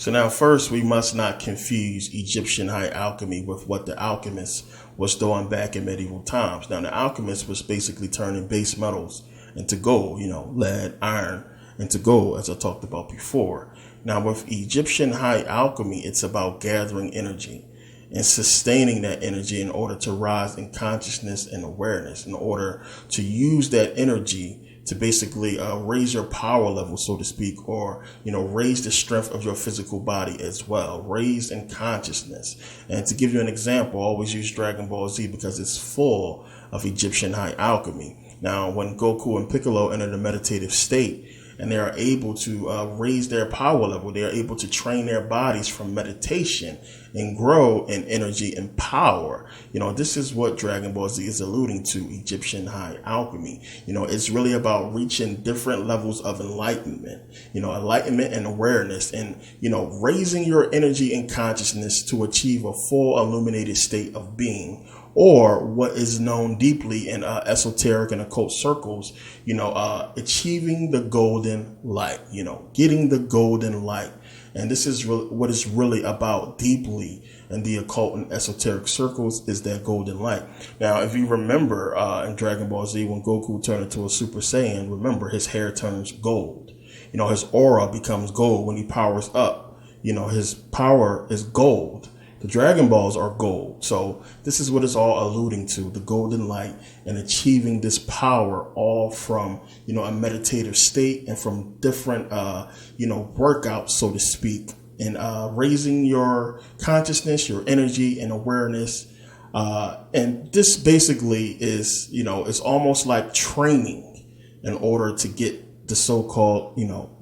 So now first, we must not confuse Egyptian high alchemy with what the alchemist was doing back in medieval times. Now, the alchemist was basically turning base metals into gold, lead, iron into gold, as I talked about before. Now, with Egyptian high alchemy, it's about gathering energy and sustaining that energy in order to rise in consciousness and awareness, in order to use that energy to basically raise your power level, so to speak, or, raise the strength of your physical body as well, raise in consciousness. And to give you an example, I always use Dragon Ball Z because it's full of Egyptian high alchemy. Now, when Goku and Piccolo enter the meditative state, and they are able to raise their power level, they are able to train their bodies from meditation and grow in energy and power. This is what Dragon Ball Z is alluding to, Egyptian high alchemy. It's really about reaching different levels of enlightenment, enlightenment and awareness, and, raising your energy and consciousness to achieve a full illuminated state of being, or what is known deeply in esoteric and occult circles, achieving the golden light, getting the golden light. And this is what it's really about deeply in the occult and esoteric circles, is that golden light. Now, if you remember in Dragon Ball Z, when Goku turned into a Super Saiyan, remember his hair turns gold. His aura becomes gold when he powers up. His power is gold. The Dragon Balls are gold. So this is what it's all alluding to, the golden light, and achieving this power all from, a meditative state and from different, workouts, so to speak, and raising your consciousness, your energy and awareness. And this basically is, it's almost like training in order to get the so-called,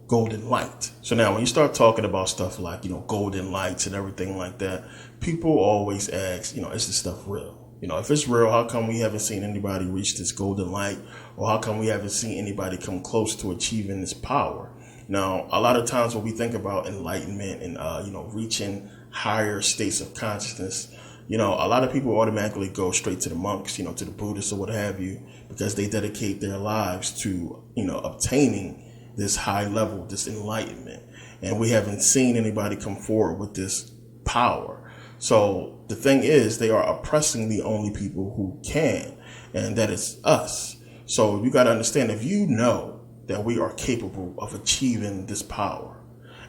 golden light. So now when you start talking about stuff like, golden lights and everything like that, people always ask, is this stuff real? If it's real, how come we haven't seen anybody reach this golden light? Or how come we haven't seen anybody come close to achieving this power? Now, a lot of times when we think about enlightenment and, reaching higher states of consciousness, a lot of people automatically go straight to the monks, to the Buddhists or what have you, because they dedicate their lives to, obtaining this high level, this enlightenment. And we haven't seen anybody come forward with this power. So the thing is, they are oppressing the only people who can, and that is us. So you got to understand, if you know that we are capable of achieving this power,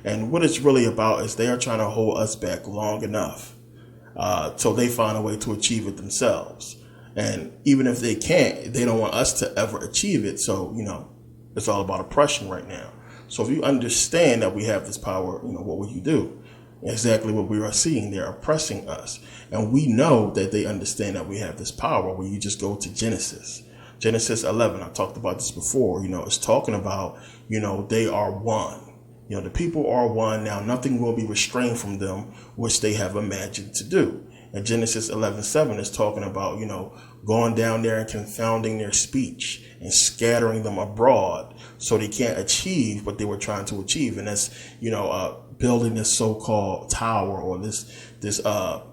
and what it's really about is they are trying to hold us back long enough till they find a way to achieve it themselves. And even if they can't, they don't want us to ever achieve it. So, it's all about oppression right now. So if you understand that we have this power, what will you do? Exactly what we are seeing. They're oppressing us. And we know that they understand that we have this power. When you just go to Genesis 11, I talked about this before, it's talking about, they are one. The people are one. Now nothing will be restrained from them, which they have imagined to do. And Genesis 11:7 is talking about, going down there and confounding their speech and scattering them abroad so they can't achieve what they were trying to achieve. And that's, building this so-called tower or this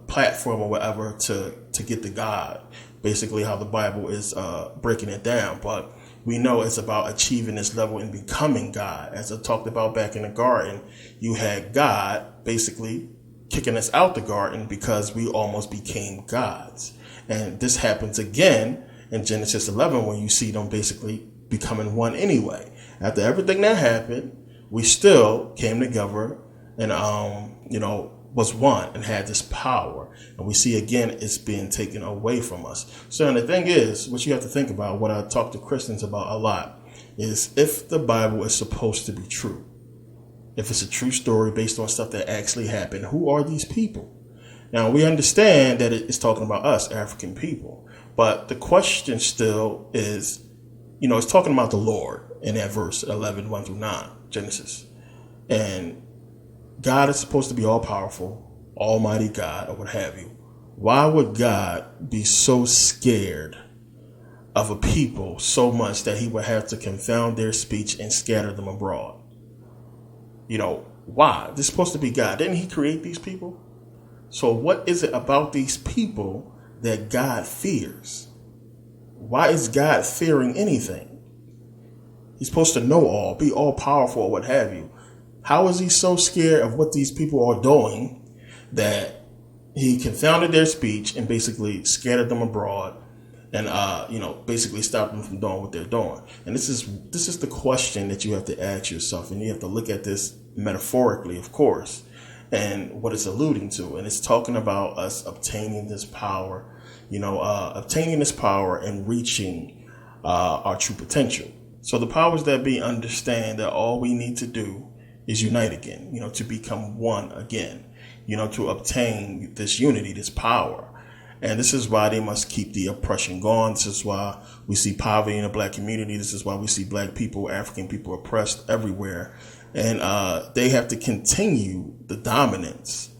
platform or whatever to get to God. Basically how the Bible is breaking it down. But we know it's about achieving this level and becoming God. As I talked about back in the garden, you had God basically kicking us out the garden because we almost became gods. And this happens again in Genesis 11 when you see them basically becoming one anyway. After everything that happened, we still came together and, was one and had this power. And we see again, it's being taken away from us. So and the thing is, what you have to think about, what I talk to Christians about a lot, is if the Bible is supposed to be true, if it's a true story based on stuff that actually happened, who are these people? Now, we understand that it's talking about us, African people. But the question still is, it's talking about the Lord in that verse 11, 1 through 9, Genesis. And God is supposed to be all powerful, almighty God, or what have you. Why would God be so scared of a people so much that he would have to confound their speech and scatter them abroad? Why? This is supposed to be God. Didn't he create these people? So what is it about these people that God fears? Why is God fearing anything? He's supposed to know all, be all powerful, or what have you. How is he so scared of what these people are doing that he confounded their speech and basically scattered them abroad and, basically stopped them from doing what they're doing? And this is the question that you have to ask yourself. And you have to look at this metaphorically, of course, and what it's alluding to. And it's talking about us obtaining this power, and reaching our true potential. So the powers that be understand that all we need to do is unite again, to become one again, to obtain this unity, this power. And this is why they must keep the oppression going. This is why we see poverty in the black community. This is why we see black people, African people oppressed everywhere. And they have to continue the dominance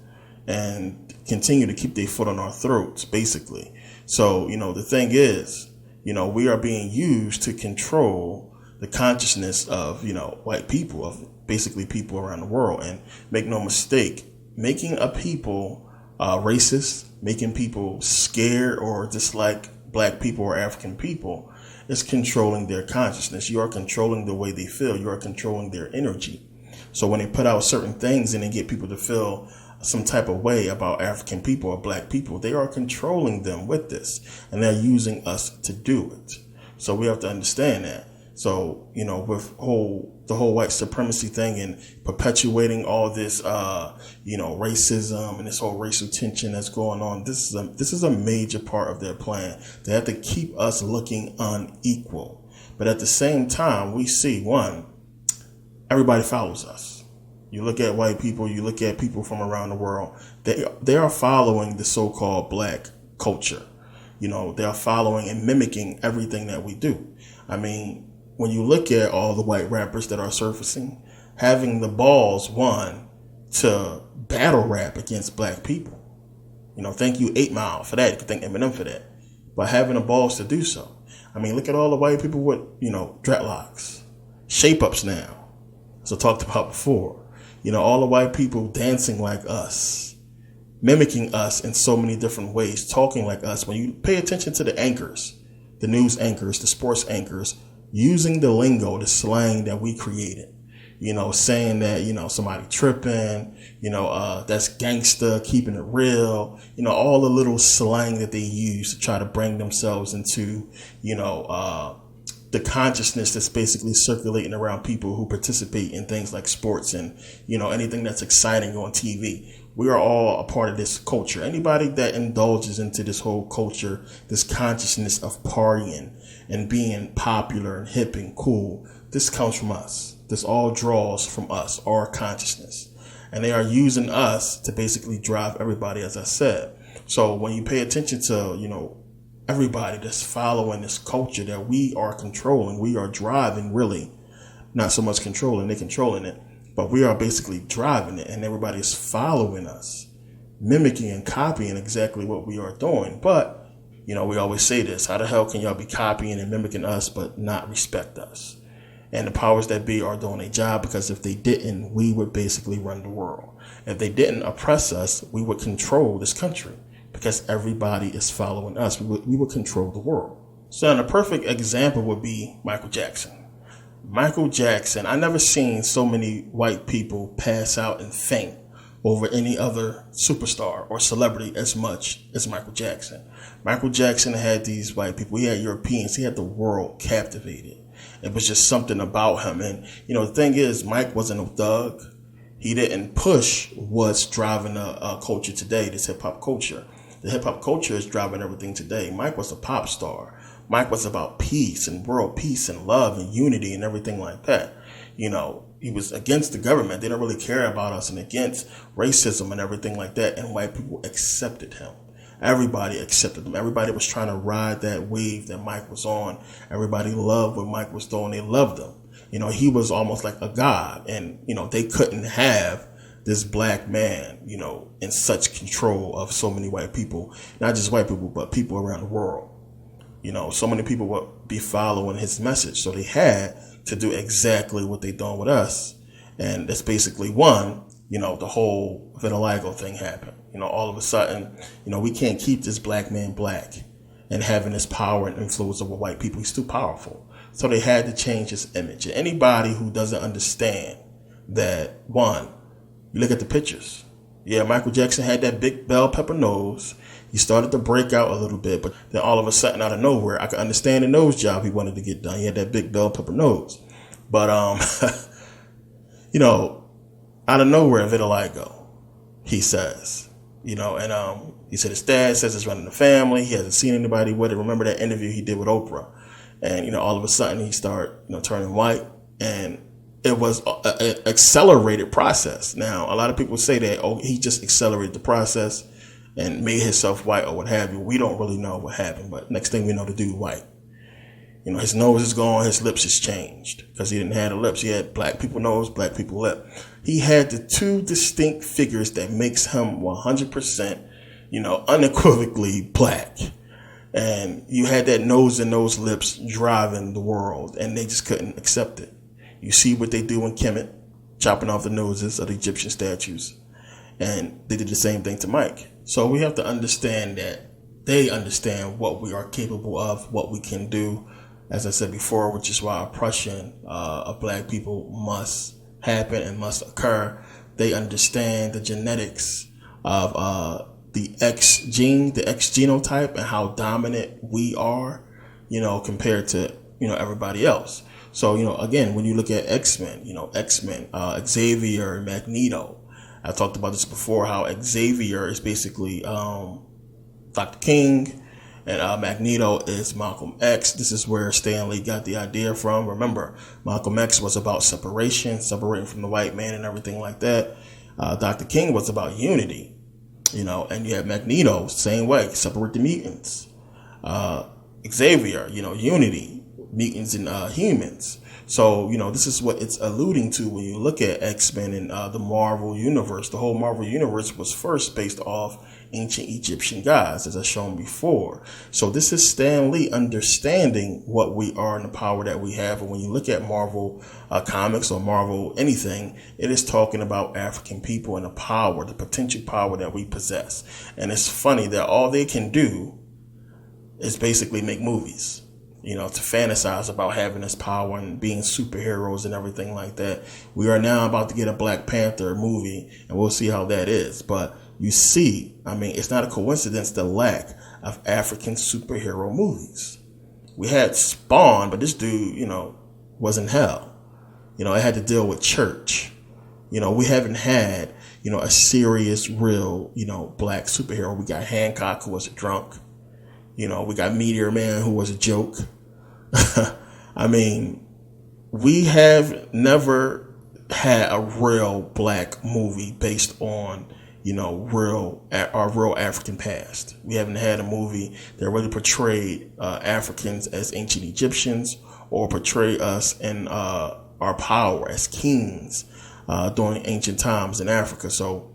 and continue to keep their foot on our throats, basically. So, the thing is, we are being used to control the consciousness of, white people, of basically people around the world. And make no mistake, making a people racist, making people scared or dislike black people or African people is controlling their consciousness. You are controlling the way they feel. You are controlling their energy. So when they put out certain things and they get people to feel some type of way about African people or black people, they are controlling them with this, and they're using us to do it. So we have to understand that. So, with the whole white supremacy thing and perpetuating all this, racism and this whole racial tension that's going on, this is a major part of their plan. They have to keep us looking unequal. But at the same time, we see, one, everybody follows us. You look at white people, you look at people from around the world, they are following the so-called black culture. They are following and mimicking everything that we do. I mean, when you look at all the white rappers that are surfacing, having the balls, one, to battle rap against black people. Thank you 8 Mile for that. You can thank Eminem for that. But having the balls to do so. I mean, look at all the white people with, dreadlocks, shape-ups now, as I talked about before. All the white people dancing like us, mimicking us in so many different ways, talking like us. When you pay attention to the anchors, the news anchors, the sports anchors, using the lingo, the slang that we created, saying that, somebody tripping, that's gangster, keeping it real, all the little slang that they use to try to bring themselves into, the consciousness that's basically circulating around people who participate in things like sports and, anything that's exciting on TV. We are all a part of this culture. Anybody that indulges into this whole culture, this consciousness of partying and being popular and hip and cool, this comes from us. This all draws from us, our consciousness. And they are using us to basically drive everybody, as I said. So when you pay attention to, everybody that's following this culture that we are controlling, we are driving, really, not so much controlling, they're controlling it, but we are basically driving it, and everybody is following us, mimicking and copying exactly what we are doing. But, we always say this, how the hell can y'all be copying and mimicking us but not respect us? And the powers that be are doing a job, because if they didn't, we would basically run the world. If they didn't oppress us, we would control this country, because everybody is following us. We would control the world. So a perfect example would be Michael Jackson. Michael Jackson, I never seen so many white people pass out and faint over any other superstar or celebrity as much as Michael Jackson. Michael Jackson had these white people. He had Europeans. He had the world captivated. It was just something about him. And, the thing is, Mike wasn't a thug. He didn't push what's driving the culture today, this hip-hop culture. The hip-hop culture is driving everything today. Mike was a pop star. Mike was about peace and world peace and love and unity and everything like that. He was against the government. They don't really care about us, and against racism and everything like that. And white people accepted him. Everybody accepted him. Everybody was trying to ride that wave that Mike was on. Everybody loved what Mike was doing. They loved him. He was almost like a god, and, they couldn't have this black man, in such control of so many white people, not just white people, but people around the world. So many people would be following his message. So they had to do exactly what they done with us. And that's basically one, the whole vitiligo thing happened. All of a sudden, we can't keep this black man black and having this power and influence over white people. He's too powerful. So they had to change his image. And anybody who doesn't understand that, one, you look at the pictures. Yeah, Michael Jackson had that big bell pepper nose. He started to break out a little bit, but then all of a sudden, out of nowhere, I could understand the nose job he wanted to get done. He had that big bell pepper nose. But, you know, out of nowhere, vitiligo, he says, you know, and he said his dad says it's running the family. He hasn't seen anybody with it. Remember that interview he did with Oprah? And, you know, all of a sudden he started, you know, turning white, and it was an accelerated process. Now, a lot of people say that, oh, he just accelerated the process and made himself white or what have you. We don't really know what happened, but next thing we know, the dude white. You know, his nose is gone, his lips has changed because he didn't have the lips. He had black people nose, black people lip. He had the two distinct figures that makes him 100%, you know, unequivocally black. And you had that nose and those lips driving the world, and they just couldn't accept it. You see what they do in Kemet, chopping off the noses of the Egyptian statues. And they did the same thing to Mike. So we have to understand that they understand what we are capable of, what we can do, as I said before, which is why oppression of black people must happen and must occur. They understand the genetics of the X gene, the X genotype, and how dominant we are, you know, compared to, you know, everybody else. So, you know, again, when you look at X-Men, you know, X-Men, Xavier, Magneto, I talked about this before, how Xavier is basically Dr. King, and Magneto is Malcolm X. This is where Stan Lee got the idea from. Remember, Malcolm X was about separation, separating from the white man and everything like that. Dr. King was about unity, you know, and you have Magneto, same way, separate the mutants. Xavier, you know, unity, mutants and humans. So, you know, this is what it's alluding to when you look at X-Men and the Marvel Universe. The whole Marvel Universe was first based off ancient Egyptian gods, as I've shown before. So this is Stan Lee understanding what we are and the power that we have. And when you look at Marvel comics or Marvel anything, it is talking about African people and the power, the potential power that we possess. And it's funny that all they can do is basically make movies, you know, to fantasize about having this power and being superheroes and everything like that. We are now about to get a Black Panther movie, and we'll see how that is. But you see, I mean, it's not a coincidence, the lack of African superhero movies. We had Spawn, but this dude, you know, was in hell. You know, it had to deal with church. You know, we haven't had, you know, a serious, real, you know, black superhero. We got Hancock, who was a drunk. You know, we got Meteor Man, who was a joke. I mean, we have never had a real black movie based on, you know, our real African past. We haven't had a movie that really portrayed Africans as ancient Egyptians or portray us in our power as kings during ancient times in Africa. So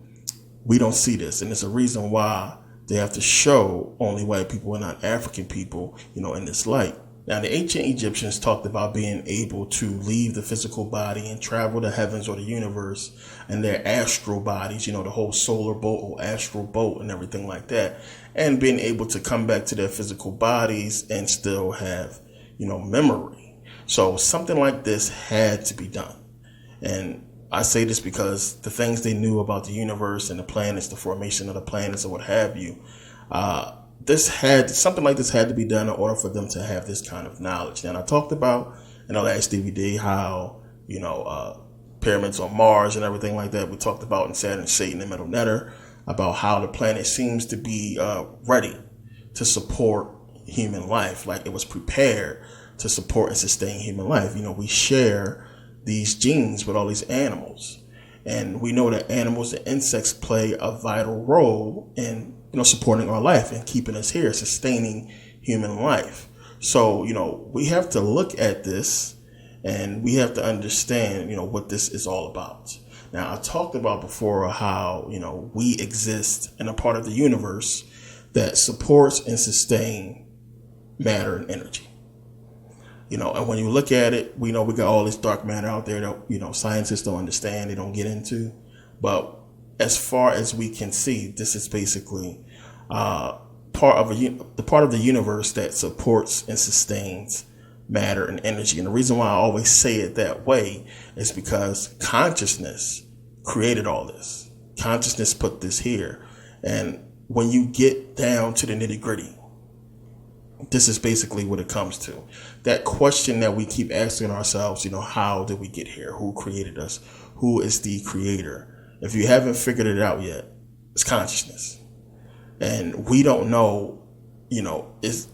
we don't see this, and it's a reason why they have to show only white people and not African people, you know, in this light. Now, the ancient Egyptians talked about being able to leave the physical body and travel the heavens or the universe and their astral bodies, you know, the whole solar boat or astral boat and everything like that, and being able to come back to their physical bodies and still have, you know, memory. So something like this had to be done. And I say this because the things they knew about the universe and the planets, the formation of the planets or what have you, something like this had to be done in order for them to have this kind of knowledge. Now, and I talked about in the last DVD how, you know, pyramids on Mars and everything like that. We talked about in Saturn, Satan, and Metal Netter about how the planet seems to be ready to support human life, like it was prepared to support and sustain human life. You know, we share these genes with all these animals, and we know that animals and insects play a vital role in, you know, supporting our life and keeping us here, sustaining human life. So, you know, we have to look at this and we have to understand, you know, what this is all about. Now, I talked about before how, you know, we exist in a part of the universe that supports and sustains matter and energy. You know, and when you look at it, we know we got all this dark matter out there that, you know, scientists don't understand, they don't get into. But as far as we can see, this is basically the part of the universe that supports and sustains matter and energy. And the reason why I always say it that way is because consciousness created all this. Consciousness put this here. And when you get down to the nitty gritty, this is basically what it comes to. That question that we keep asking ourselves, how did we get here? Who created us? Who is the creator? If you haven't figured it out yet, it's consciousness. And we don't know, is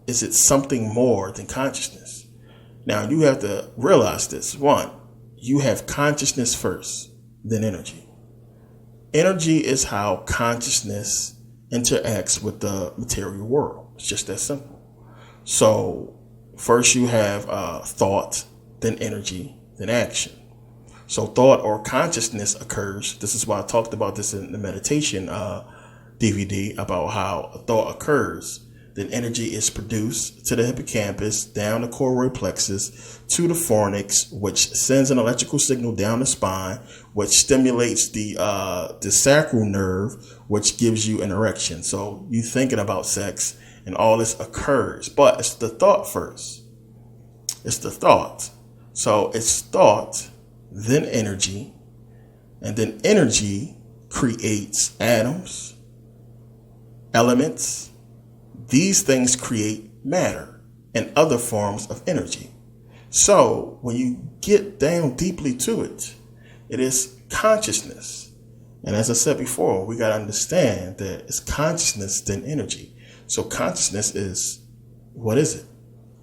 it something more than consciousness? Now, you have to realize this. One, you have consciousness first, then energy. Energy is how consciousness interacts with the material world. It's just that simple. So first you have thought, then energy, then action. So thought or consciousness occurs. This is why I talked about this in the meditation DVD about how a thought occurs. Then energy is produced to the hippocampus, down the choroid plexus, to the fornix, which sends an electrical signal down the spine, which stimulates the sacral nerve, which gives you an erection. So you thinking about sex and all this occurs, but it's the thought first. It's the thought. So it's thought, then energy, and then energy creates atoms, elements. These things create matter and other forms of energy. So when you get down deeply to it, it is consciousness. And as I said before, we got to understand that it's consciousness then energy. So consciousness is, what is it?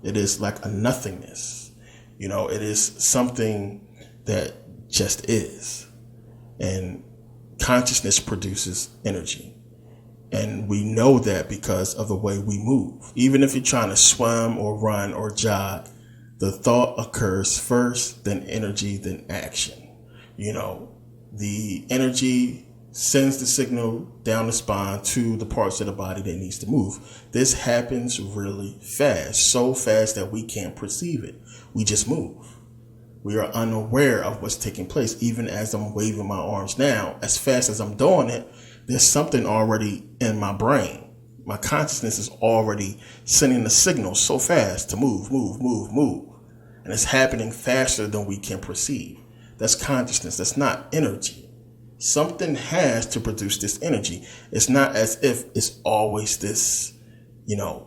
It is like a nothingness. It is something that just is. And consciousness produces energy. And we know that because of the way we move. Even if you're trying to swim or run or jog, the thought occurs first, then energy, then action. The energy sends the signal down the spine to the parts of the body that needs to move. This happens really fast, so fast that we can't perceive it. We just move. We are unaware of what's taking place. Even as I'm waving my arms now, as fast as I'm doing it, there's something already in my brain. My consciousness is already sending a signal so fast to move, move, move, move. And it's happening faster than we can perceive. That's consciousness. That's not energy. Something has to produce this energy. It's not as if it's always this,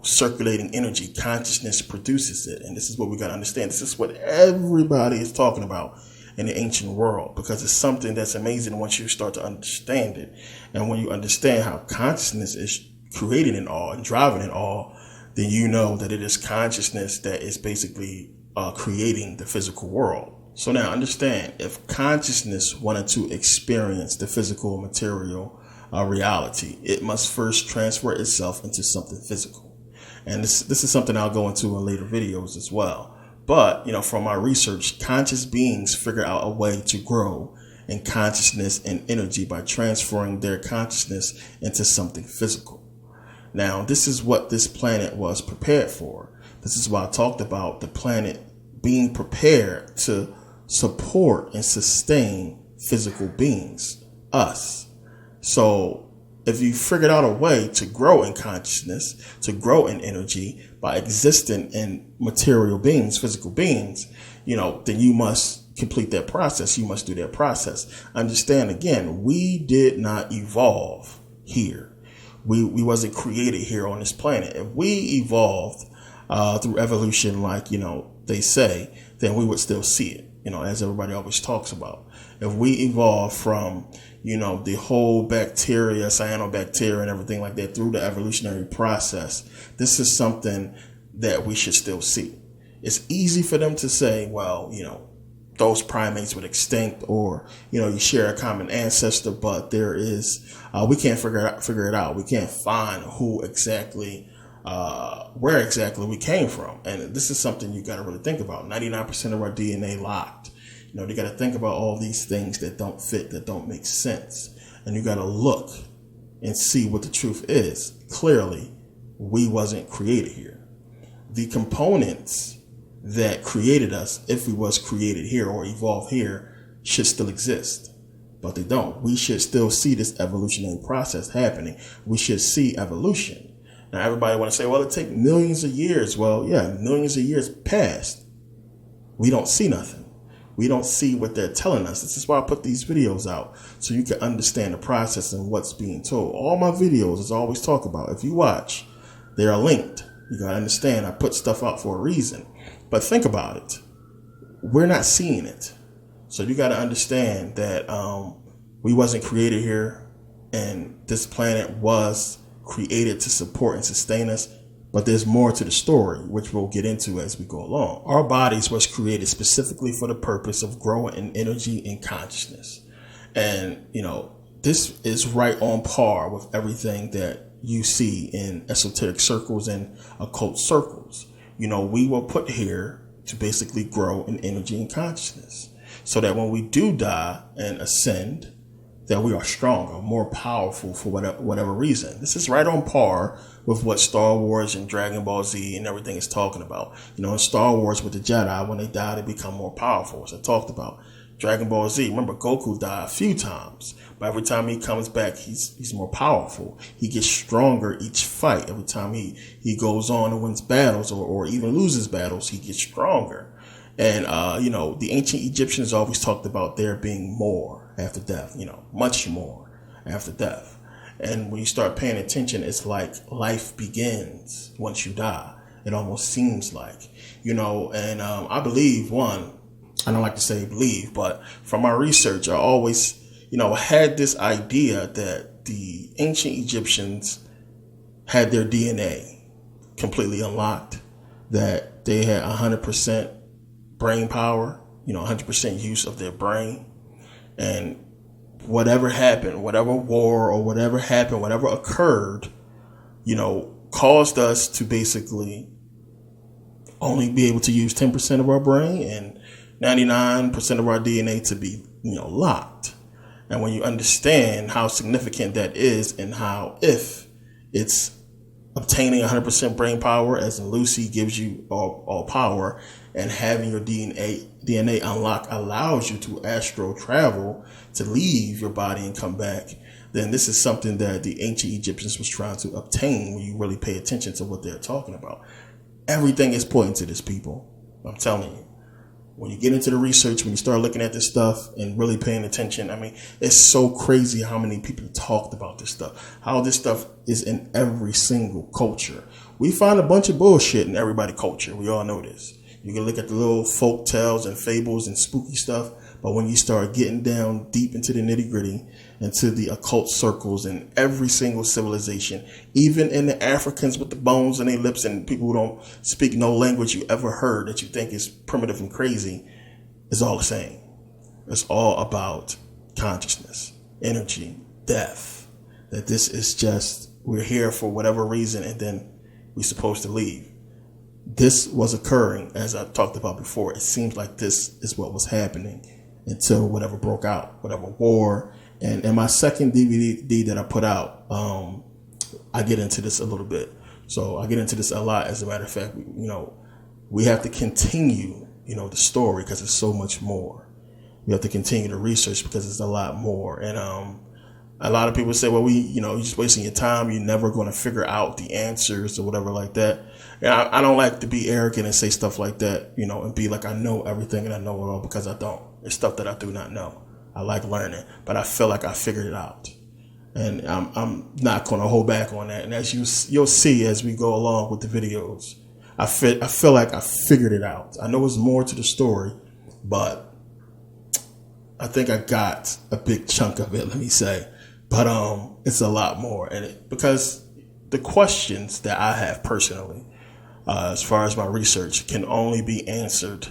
circulating energy. Consciousness produces it. And this is what we got to understand. This is what everybody is talking about in the ancient world, because it's something that's amazing once you start to understand it. And when you understand how consciousness is creating it all and driving it all, then you know that it is consciousness that is basically creating the physical world. So now understand, if consciousness wanted to experience the physical material reality, it must first transfer itself into something physical. And this is something I'll go into in later videos as well. But, from my research, conscious beings figure out a way to grow in consciousness and energy by transferring their consciousness into something physical. Now, this is what this planet was prepared for. This is why I talked about the planet being prepared to support and sustain physical beings, us. So if you figured out a way to grow in consciousness, to grow in energy by existing in material beings, physical beings, then you must complete that process. You must do that process. Understand, again, we did not evolve here. We wasn't created here on this planet. If we evolved through evolution, like, they say, then we would still see it, as everybody always talks about. If we evolved from, the whole bacteria, cyanobacteria and everything like that through the evolutionary process, this is something that we should still see. It's easy for them to say, well, those primates would extinct, or, you share a common ancestor, but there is, we can't figure it out. We can't find who exactly, where exactly we came from. And this is something you got to really think about. 99% of our DNA locked. You got to think about all these things that don't fit, that don't make sense. And you got to look and see what the truth is. Clearly, we wasn't created here. The components that created us, if we was created here or evolved here, should still exist. But they don't. We should still see this evolutionary process happening. We should see evolution. Now everybody want to say, well, it take millions of years. Well, yeah, millions of years passed. We don't see nothing. We don't see what they're telling us. This is why I put these videos out, so you can understand the process and what's being told. All my videos is always talk about. If you watch, they are linked. You got to understand, I put stuff out for a reason. But think about it. We're not seeing it. So you got to understand that we wasn't created here, and this planet was created to support and sustain us. But there's more to the story, which we'll get into as we go along. Our bodies was created specifically for the purpose of growing in energy and consciousness. And, this is right on par with everything that you see in esoteric circles and occult circles. We were put here to basically grow in energy and consciousness, so that when we do die and ascend, that we are stronger, more powerful for whatever reason. This is right on par with what Star Wars and Dragon Ball Z and everything is talking about. In Star Wars with the Jedi, when they die, they become more powerful, as I talked about. Dragon Ball Z, remember Goku died a few times, but every time he comes back, he's more powerful. He gets stronger each fight. Every time he goes on and wins battles or even loses battles, he gets stronger. And, the ancient Egyptians always talked about there being more after death, much more after death. And when you start paying attention, it's like life begins once you die. It almost seems like, and I believe, I don't like to say believe, but from my research, I always, had this idea that the ancient Egyptians had their DNA completely unlocked, that they had 100% brain power, 100% use of their brain. And whatever happened, whatever war or whatever happened, whatever occurred, caused us to basically only be able to use 10% of our brain and 99% of our DNA to be, locked. And when you understand how significant that is, and how if it's obtaining 100% brain power, as in Lucy gives you all power, and having your DNA unlocked allows you to astral travel, to leave your body and come back, then this is something that the ancient Egyptians was trying to obtain when you really pay attention to what they're talking about. Everything is pointing to this, people. I'm telling you. When you get into the research, when you start looking at this stuff and really paying attention, it's so crazy how many people talked about this stuff, how this stuff is in every single culture. We find a bunch of bullshit in everybody's culture. We all know this. You can look at the little folk tales and fables and spooky stuff, but when you start getting down deep into the nitty gritty, into the occult circles in every single civilization, even in the Africans with the bones in their lips and people who don't speak no language you ever heard that you think is primitive and crazy, it's all the same. It's all about consciousness, energy, death. That this is just, we're here for whatever reason and then we're supposed to leave. This was occurring, as I talked about before. It seems like this is what was happening until whatever broke out, whatever war. And in my second DVD that I put out, I get into this a little bit. So I get into this a lot. As a matter of fact, we have to continue, the story because it's so much more. We have to continue to research because it's a lot more. And a lot of people say, well, you're just wasting your time. You're never going to figure out the answers or whatever like that. And I don't like to be arrogant and say stuff like that, and be like, I know everything and I know it all, because I don't. It's stuff that I do not know. I like learning, but I feel like I figured it out. And I'm not going to hold back on that. And as you'll see as we go along with the videos, I feel like I figured it out. I know there's more to the story, but I think I got a big chunk of it, let me say. But it's a lot more. And because the questions that I have personally, as far as my research, can only be answered,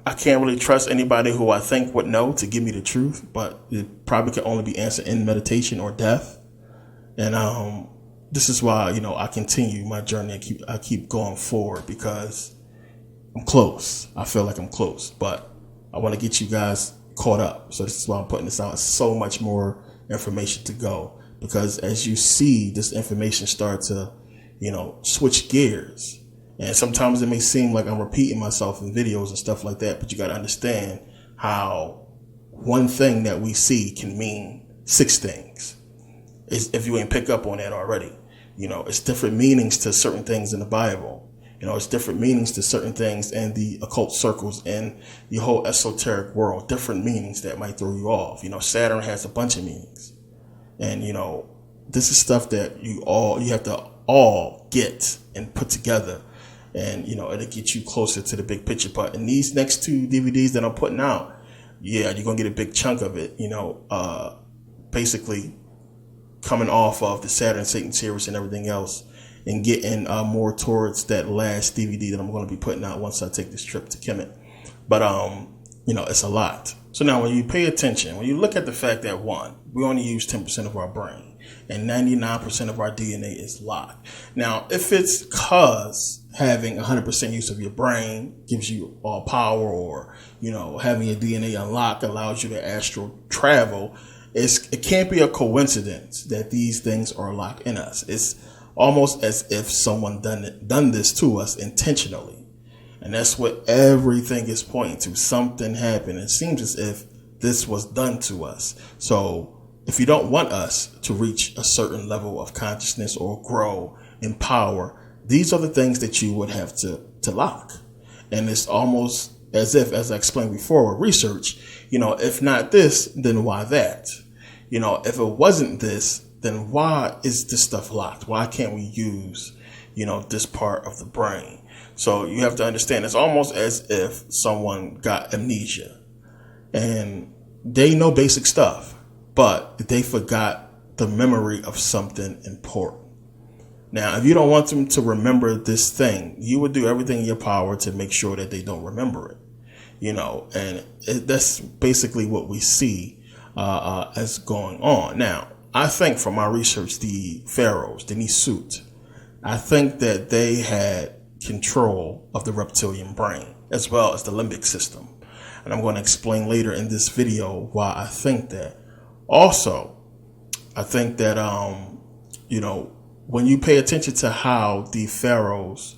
I can't really trust anybody who I think would know to give me the truth, but it probably can only be answered in meditation or death. And this is why, I continue my journey. I keep going forward because I'm close. I feel like I'm close, but I want to get you guys caught up. So this is why I'm putting this out. It's so much more information to go, because as you see this information start to, switch gears. And sometimes it may seem like I'm repeating myself in videos and stuff like that, but you got to understand how one thing that we see can mean 6 things. if you ain't pick up on that already. It's different meanings to certain things in the Bible. It's different meanings to certain things in the occult circles and the whole esoteric world. Different meanings that might throw you off. Saturn has a bunch of meanings. And, this is stuff that you have to all get and put together. And, it'll get you closer to the big picture. But in these next 2 DVDs that I'm putting out, yeah, you're going to get a big chunk of it, basically coming off of the Saturn Satan series and everything else, and getting more towards that last DVD that I'm going to be putting out once I take this trip to Kemet. But, it's a lot. So now when you pay attention, when you look at the fact that, one, we only use 10% of our brain and 99% of our DNA is locked. Now, if it's because having 100% use of your brain gives you all power, or, having your DNA unlocked allows you to astral travel, it can't be a coincidence that these things are locked in us. It's almost as if someone done this to us intentionally. And that's what everything is pointing to. Something happened. It seems as if this was done to us. So if you don't want us to reach a certain level of consciousness or grow in power, these are the things that you would have to lock. And it's almost as if, as I explained before with research, if not this, then why that? If it wasn't this, then why is this stuff locked? Why can't we use, this part of the brain? So you have to understand, it's almost as if someone got amnesia and they know basic stuff, but they forgot the memory of something important. Now, if you don't want them to remember this thing, you would do everything in your power to make sure that they don't remember it, and that's basically what we see as going on. Now, I think from my research, the pharaohs, the Nisut, I think that they had control of the reptilian brain as well as the limbic system. And I'm going to explain later in this video why I think that. Also, I think that, when you pay attention to how the pharaohs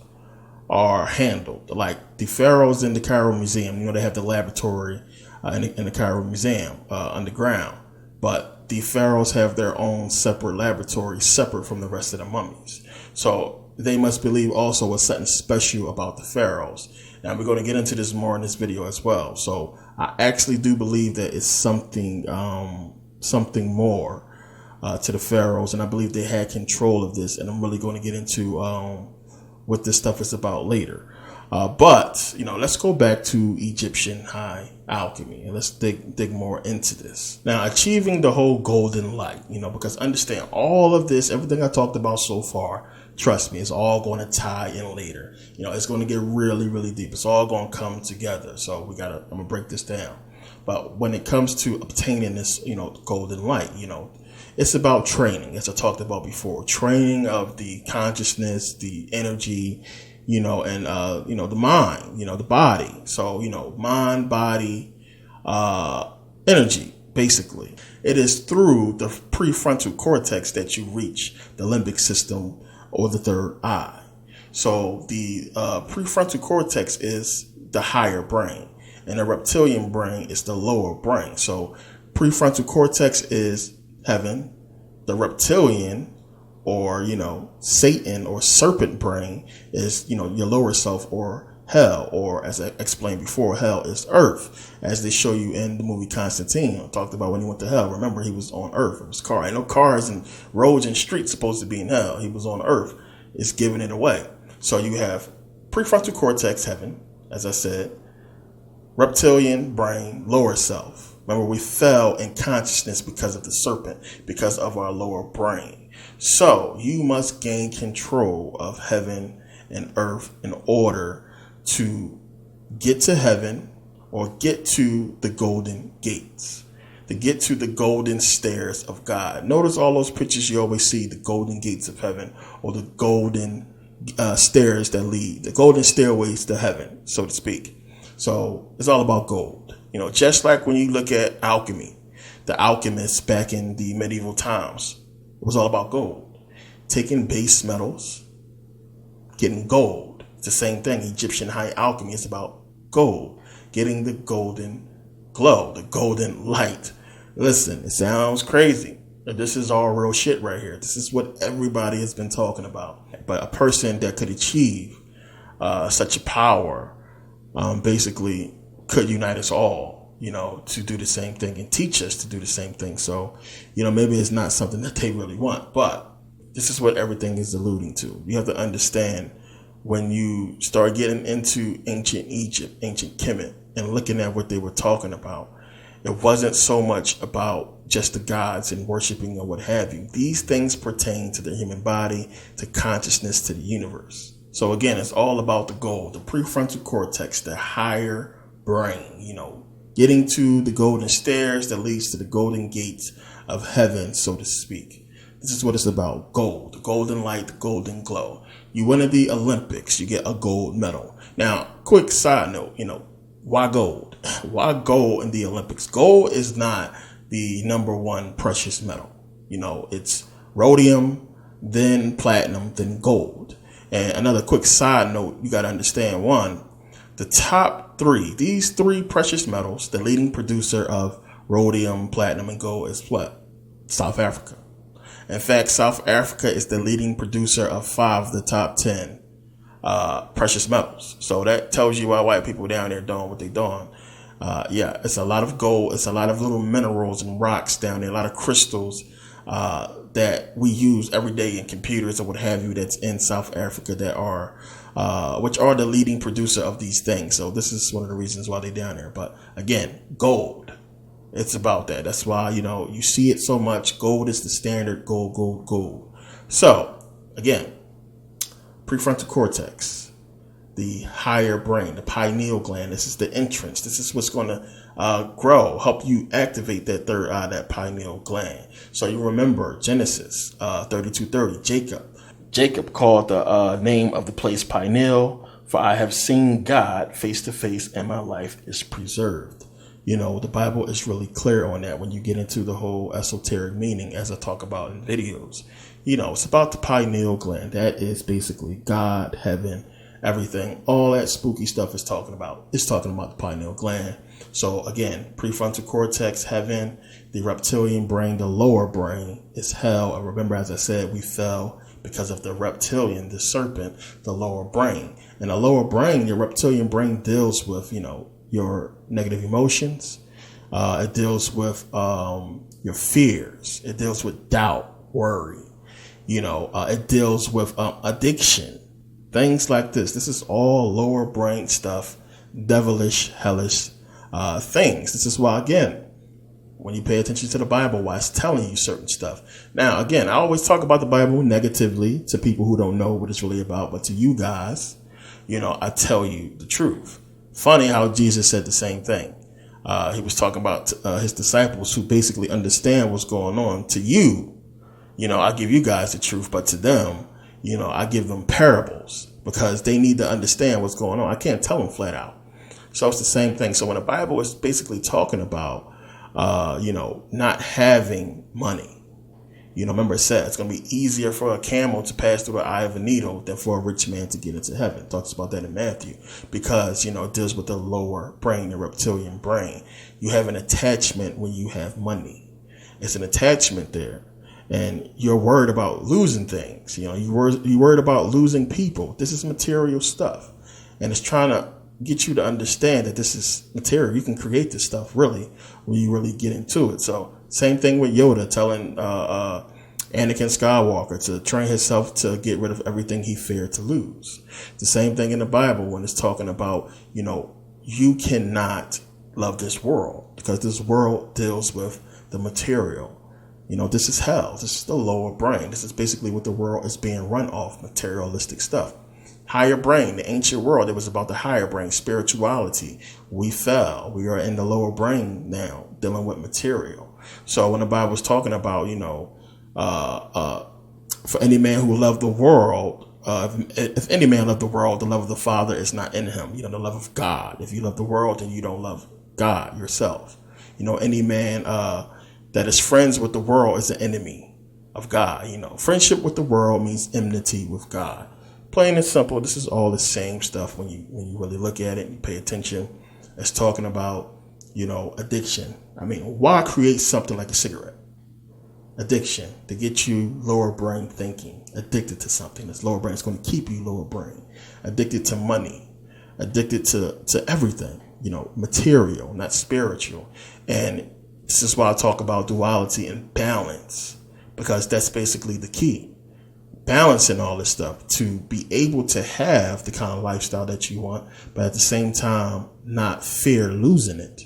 are handled, like the pharaohs in the Cairo Museum, they have the laboratory in the Cairo Museum underground, but the pharaohs have their own separate laboratory, separate from the rest of the mummies. So they must believe also was something special about the pharaohs. Now we're going to get into this more in this video as well. So I actually do believe that it's something more to the pharaohs, and I believe they had control of this. And I'm really going to get into what this stuff is about later. But let's go back to Egyptian high alchemy and let's dig more into this. Now, achieving the whole golden light, because understand all of this, everything I talked about so far, trust me, it's all going to tie in later. It's going to get really, really deep. It's all going to come together. So I'm going to break this down. But when it comes to obtaining this, golden light, it's about training, as I talked about before, training of the consciousness, the energy, and, the mind, the body. So, mind, body, energy, basically. It is through the prefrontal cortex that you reach the limbic system or the third eye. So the prefrontal cortex is the higher brain and the reptilian brain is the lower brain. So prefrontal cortex is heaven, the reptilian or, Satan or serpent brain is, your lower self or hell, or as I explained before, hell is earth, as they show you in the movie Constantine. I talked about when he went to hell. Remember, he was on earth. It was car. Ain't no cars and roads and streets supposed to be in hell. He was on earth. It's giving it away. So you have prefrontal cortex, heaven, as I said, reptilian brain, lower self. Remember, we fell in consciousness because of the serpent, because of our lower brain. So you must gain control of heaven and earth in order to get to heaven or get to the golden gates, to get to the golden stairs of God. Notice all those pictures you always see, the golden gates of heaven or the golden stairs that lead, the golden stairways to heaven, so to speak. So it's all about gold. Just like when you look at alchemy, the alchemists back in the medieval times, it was all about gold. Taking base metals, getting gold. It's the same thing. Egyptian high alchemy is about gold, getting the golden glow, the golden light. Listen, it sounds crazy. This is all real shit right here. This is what everybody has been talking about. But a person that could achieve such a power basically could unite us all, to do the same thing and teach us to do the same thing. So, maybe it's not something that they really want, but this is what everything is alluding to. You have to understand, when you start getting into ancient Egypt, ancient Kemet, and looking at what they were talking about, it wasn't so much about just the gods and worshiping or what have you. These things pertain to the human body, to consciousness, to the universe. So again, it's all about the goal, the prefrontal cortex, the higher brain, getting to the golden stairs that leads to the golden gates of heaven, so to speak. This is what it's about. Gold, the golden light, the golden glow. You win at the Olympics, you get a gold medal. Now, quick side note, why gold? Why gold in the Olympics? Gold is not the number one precious metal. It's rhodium, then platinum, then gold. And another quick side note, you got to understand, one, the top three, these three precious metals, the leading producer of rhodium, platinum, and gold is what? South Africa. In fact, South Africa is the leading producer of 5 of the top 10 precious metals. So that tells you why white people down there doing what they're doing. It's a lot of gold. It's a lot of little minerals and rocks down there, a lot of crystals that we use every day in computers or what have you, that's in South Africa, that are which are the leading producer of these things. So this is one of the reasons why they're down there. But again, gold. It's about that. That's why, you see it so much. Gold is the standard. Gold, gold, gold. So, again, prefrontal cortex, the higher brain, the pineal gland. This is the entrance. This is what's going to grow, help you activate that third eye, that pineal gland. So you remember Genesis 32:30, Jacob. Jacob called the name of the place Pineal, for I have seen God face to face and my life is preserved. The Bible is really clear on that when you get into the whole esoteric meaning, as I talk about in videos. It's about the pineal gland. That is basically God, heaven, everything. All that spooky stuff is talking about. It's talking about the pineal gland. So again, prefrontal cortex, heaven, the reptilian brain, the lower brain is hell. And remember, as I said, we fell because of the reptilian, the serpent, the lower brain. And the lower brain, your reptilian brain deals with, your negative emotions. It deals with your fears. It deals with doubt, worry. It deals with addiction, things like this. This is all lower brain stuff, devilish, hellish things. This is why, again, when you pay attention to the Bible, why it's telling you certain stuff. Now, again, I always talk about the Bible negatively to people who don't know what it's really about. But to you guys, I tell you the truth. Funny how Jesus said the same thing. He was talking about his disciples who basically understand what's going on. To you, I give you guys the truth, but to them, I give them parables because they need to understand what's going on. I can't tell them flat out. So it's the same thing. So when the Bible is basically talking about, not having money, remember it said it's going to be easier for a camel to pass through the eye of a needle than for a rich man to get into heaven. It talks about that in Matthew because, it deals with the lower brain, the reptilian brain. You have an attachment when you have money. It's an attachment there. And you're worried about losing things. You're worried about losing people. This is material stuff. And it's trying to get you to understand that this is material. You can create this stuff really when you really get into it. So same thing with Yoda telling Anakin Skywalker to train himself to get rid of everything he feared to lose. The same thing in the Bible when it's talking about, you cannot love this world because this world deals with the material. This is hell. This is the lower brain. This is basically what the world is being run off, materialistic stuff. Higher brain, the ancient world, it was about the higher brain, spirituality. We fell. We are in the lower brain now, dealing with material. So when the Bible was talking about, for any man who loved the world, if any man loved the world, the love of the Father is not in him. The love of God. If you love the world, then you don't love God yourself. Any man that is friends with the world is an enemy of God. Friendship with the world means enmity with God. Plain and simple. This is all the same stuff when you really look at it and you pay attention. It's talking about, addiction. I mean, why create something like a cigarette? Addiction, to get you lower brain thinking, addicted to something. This lower brain is going to keep you lower brain. Addicted to money, addicted to everything, material, not spiritual. And this is why I talk about duality and balance, because that's basically the key. Balancing all this stuff to be able to have the kind of lifestyle that you want, but at the same time, not fear losing it.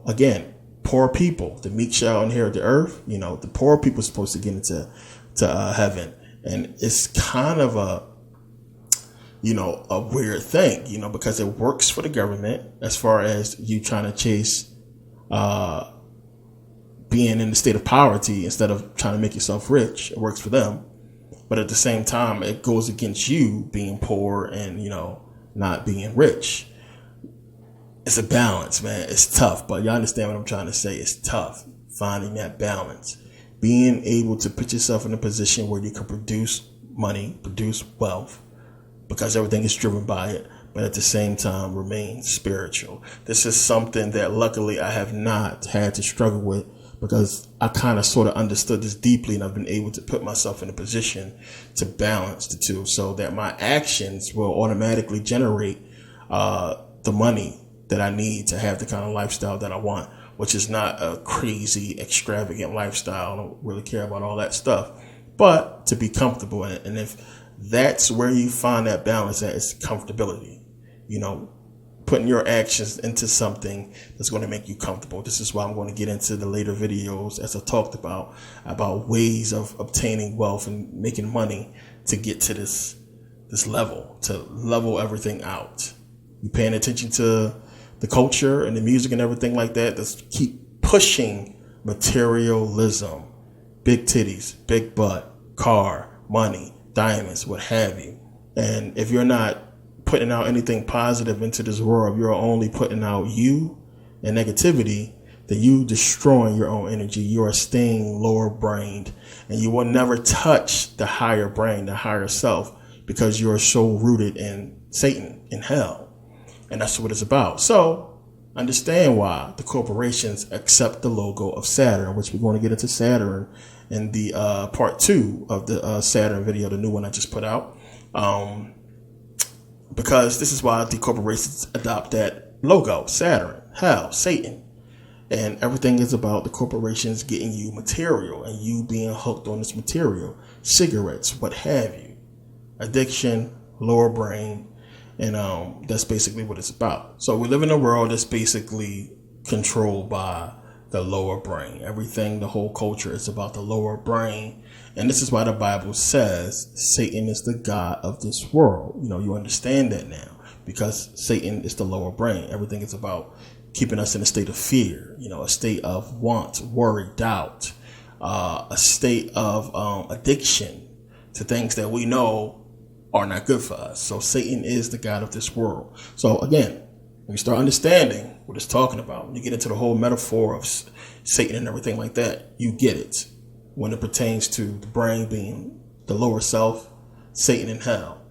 Again, poor people, the meek shall inherit the earth. The poor people are supposed to get into heaven. And it's kind of a weird thing, because it works for the government as far as you trying to chase being in the state of poverty instead of trying to make yourself rich. It works for them. But at the same time, it goes against you being poor and, not being rich. It's a balance, man. It's tough, but y'all understand what I'm trying to say. It's tough finding that balance, being able to put yourself in a position where you can produce money, produce wealth, because everything is driven by it, but at the same time remain spiritual. This is something that luckily I have not had to struggle with, because I kind of sort of understood this deeply, and I've been able to put myself in a position to balance the two so that my actions will automatically generate the money that I need to have the kind of lifestyle that I want, which is not a crazy, extravagant lifestyle. I don't really care about all that stuff, but to be comfortable in it. And if that's where you find that balance at, it's comfortability, putting your actions into something that's going to make you comfortable. This is why I'm going to get into the later videos, as I talked about ways of obtaining wealth and making money to get to this level, to level everything out. You paying attention to the culture and the music and everything like that, that's keep pushing materialism, big titties, big butt, car, money, diamonds, what have you. And if you're not putting out anything positive into this world, you're only putting out you and negativity, then you destroying your own energy. You are staying lower brained, and you will never touch the higher brain, the higher self, because you are so rooted in Satan, in hell. And that's what it's about. So understand why the corporations accept the logo of Saturn, which we're going to get into Saturn in the part 2 of the Saturn video, the new one I just put out. Because this is why the corporations adopt that logo, Saturn, hell, Satan. And everything is about the corporations getting you material and you being hooked on this material, cigarettes, what have you, addiction, lower brain. And that's basically what it's about. So we live in a world that's basically controlled by the lower brain. Everything, the whole culture is about the lower brain. And this is why the Bible says Satan is the god of this world. You understand that now, because Satan is the lower brain. Everything is about keeping us in a state of fear, a state of want, worry, doubt, a state of addiction to things that we know are not good for us. So Satan is the god of this world. So again, when you start understanding what it's talking about, when you get into the whole metaphor of Satan and everything like that, you get it when it pertains to the brain being the lower self, Satan and hell.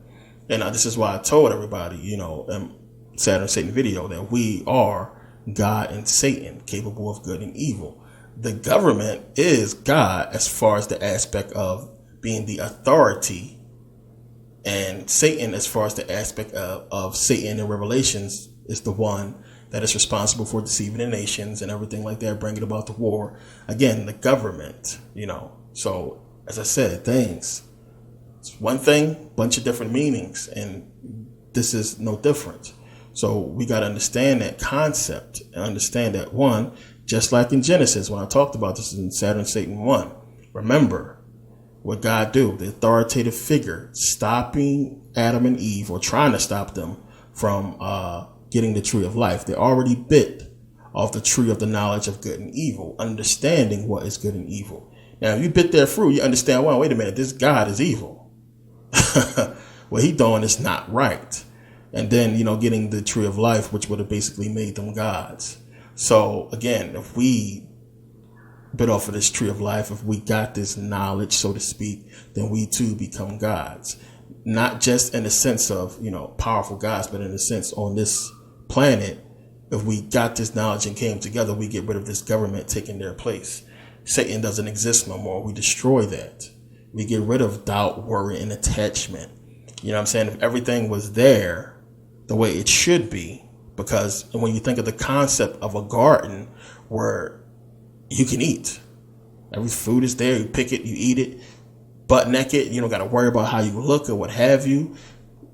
And this is why I told everybody, in Saturn Satan video, that we are God and Satan, capable of good and evil. The government is God as far as the aspect of being the authority, and Satan, as far as the aspect of Satan in Revelations, is the one that is responsible for deceiving the nations and everything like that, bringing about the war. Again, the government, So, as I said, things. It's one thing, bunch of different meanings, and this is no different. So we got to understand that concept and understand that, one, just like in Genesis, when I talked about this in Saturn Satan 1, remember, what God do, the authoritative figure, stopping Adam and Eve, or trying to stop them from getting the tree of life. They already bit off the tree of the knowledge of good and evil, understanding what is good and evil. Now, if you bit their fruit, you understand, well, wait a minute, this God is evil. What he doing is not right. And then, getting the tree of life, which would have basically made them gods. So again, if we bit off of this tree of life, if we got this knowledge, so to speak, then we too become gods. Not just in the sense of, powerful gods, but in the sense on this planet, if we got this knowledge and came together, we get rid of this government taking their place. Satan doesn't exist no more. We destroy that. We get rid of doubt, worry, and attachment. You know what I'm saying? If everything was there the way it should be, because when you think of the concept of a garden where you can eat, every food is there, you pick it, you eat it, butt naked, you don't got to worry about how you look or what have you.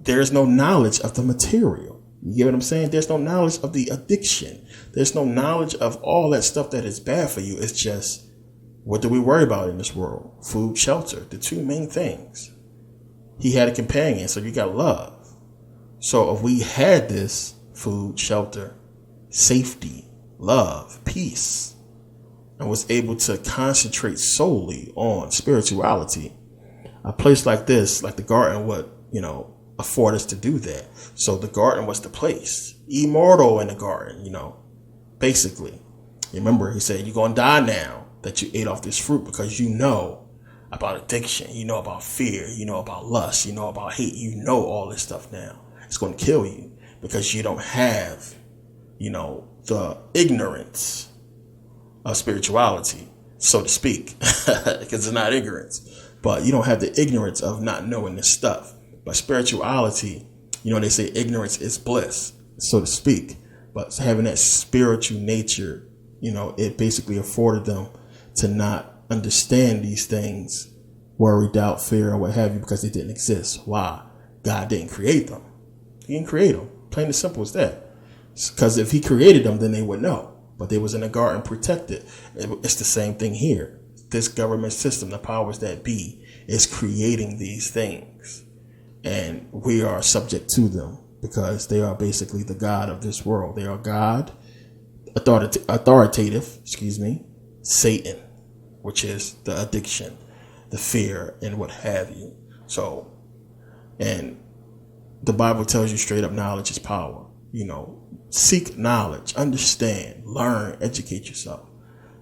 There's no knowledge of the material. You get what I'm saying? There's no knowledge of the addiction. There's no knowledge of all that stuff that is bad for you. It's just, what do we worry about in this world? Food, shelter, the two main things. He had a companion, so you got love. So if we had this food, shelter, safety, love, peace, and was able to concentrate solely on spirituality, a place like this, like the garden, would, afford us to do that. So the garden was the place. Immortal in the garden, basically. Remember, he said, you're going to die now that you ate off this fruit, because you know about addiction, you know about fear, you know about lust, you know about hate, you know all this stuff now. It's going to kill you because you don't have, the ignorance of spirituality, so to speak, because it's not ignorance, but you don't have the ignorance of not knowing this stuff. But spirituality, they say ignorance is bliss, so to speak, but having that spiritual nature, it basically afforded them to not understand these things, worry, doubt, fear, or what have you, because they didn't exist. Why? God didn't create them. He didn't create them. Plain and simple as that. Because if he created them, then they would know. But they was in a garden protected. It's the same thing here. This government system, the powers that be, is creating these things. And we are subject to them because they are basically the God of this world. They are God, authoritative, Satan, which is the addiction, the fear, and what have you. So, and the Bible tells you straight up, knowledge is power. Seek knowledge, understand, learn, educate yourself.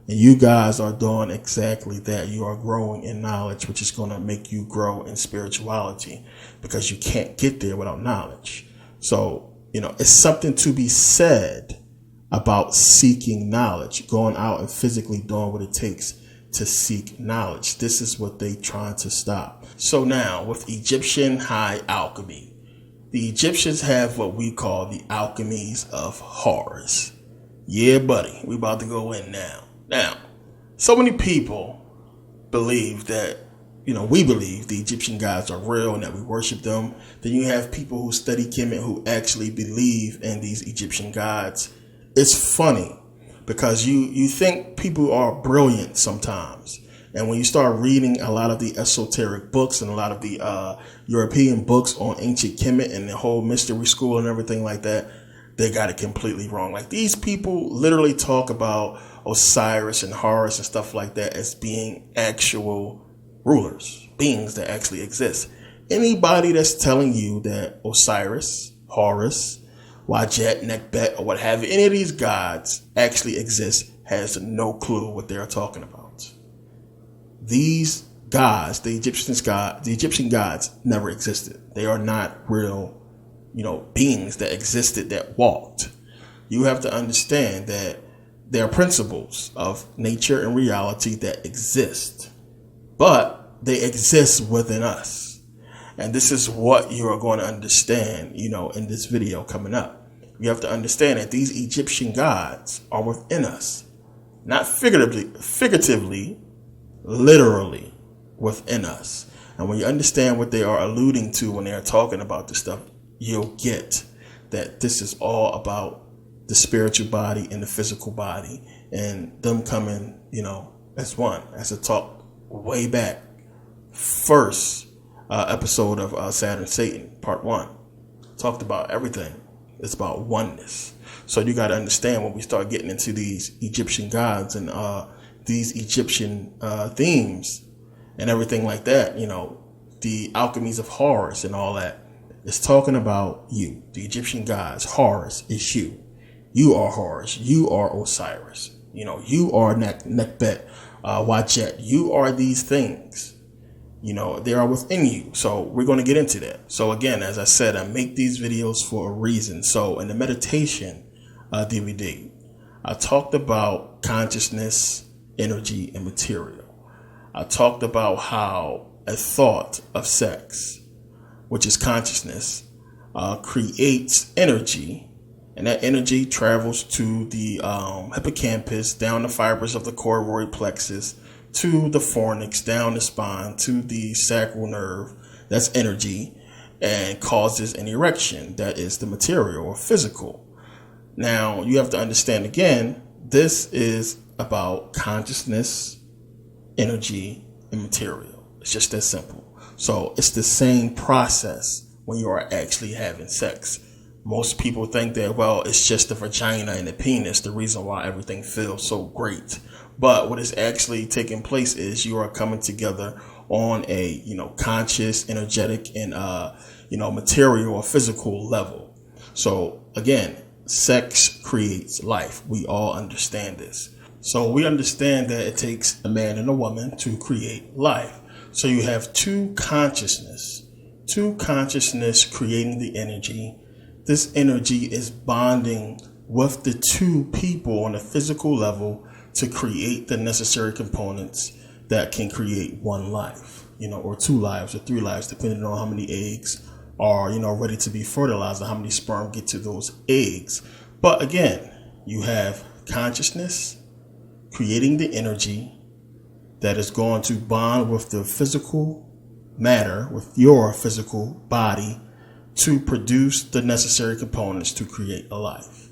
And you guys are doing exactly that. You are growing in knowledge, which is going to make you grow in spirituality, because you can't get there without knowledge. So, it's something to be said about seeking knowledge, going out and physically doing what it takes to seek knowledge. This is what they trying to stop. So now with Egyptian high alchemy, the Egyptians have what we call the alchemies of Horus. Yeah, buddy, we about to go in now. Now, so many people believe that, we believe the Egyptian gods are real and that we worship them. Then you have people who study Kemet who actually believe in these Egyptian gods. It's funny because you think people are brilliant sometimes. And when you start reading a lot of the esoteric books and a lot of the European books on ancient Kemet and the whole mystery school and everything like that, they got it completely wrong. Like, these people literally talk about Osiris and Horus and stuff like that as being actual rulers, beings that actually exist. Anybody that's telling you that Osiris, Horus, Wajet, Nekbet, or what have you, any of these gods actually exist has no clue what they're talking about. These gods, the Egyptian gods never existed. They are not real, beings that existed, that walked. You have to understand that there are principles of nature and reality that exist, but they exist within us. And this is what you are going to understand, in this video coming up. You have to understand that these Egyptian gods are within us, not figuratively, literally within us. And when you understand what they are alluding to when they are talking about this stuff, you'll get that this is all about the spiritual body and the physical body, and them coming, as one, as a talk way back, first episode of Saturn, Satan, part 1, talked about everything. It's about oneness. So you got to understand, when we start getting into these Egyptian gods and these Egyptian themes and everything like that, the alchemies of Horus and all that, it's talking about you, the Egyptian gods. Horus is you. You are Horus. You are Osiris. You are Nekbet, Wajet. You are these things. They are within you. So we're going to get into that. So again, as I said, I make these videos for a reason. So in the meditation DVD, I talked about consciousness energy, and material. I talked about how a thought of sex, which is consciousness, creates energy, and that energy travels to the hippocampus, down the fibers of the choroid plexus, to the fornix, down the spine, to the sacral nerve. That's energy, and causes an erection. That is the material or physical. Now, you have to understand again, this is about consciousness, energy, and material. It's just that simple. So it's the same process when you are actually having sex. Most people think that, well, it's just the vagina and the penis, the reason why everything feels so great. But what is actually taking place is you are coming together on a, conscious, energetic, and, material or physical level. So again, sex creates life. We all understand this. So we understand that it takes a man and a woman to create life. So you have two consciousness creating the energy. This energy is bonding with the two people on a physical level to create the necessary components that can create one life, or two lives or three lives, depending on how many eggs are, ready to be fertilized and how many sperm get to those eggs. But again, you have consciousness creating the energy that is going to bond with the physical matter, with your physical body, to produce the necessary components to create a life.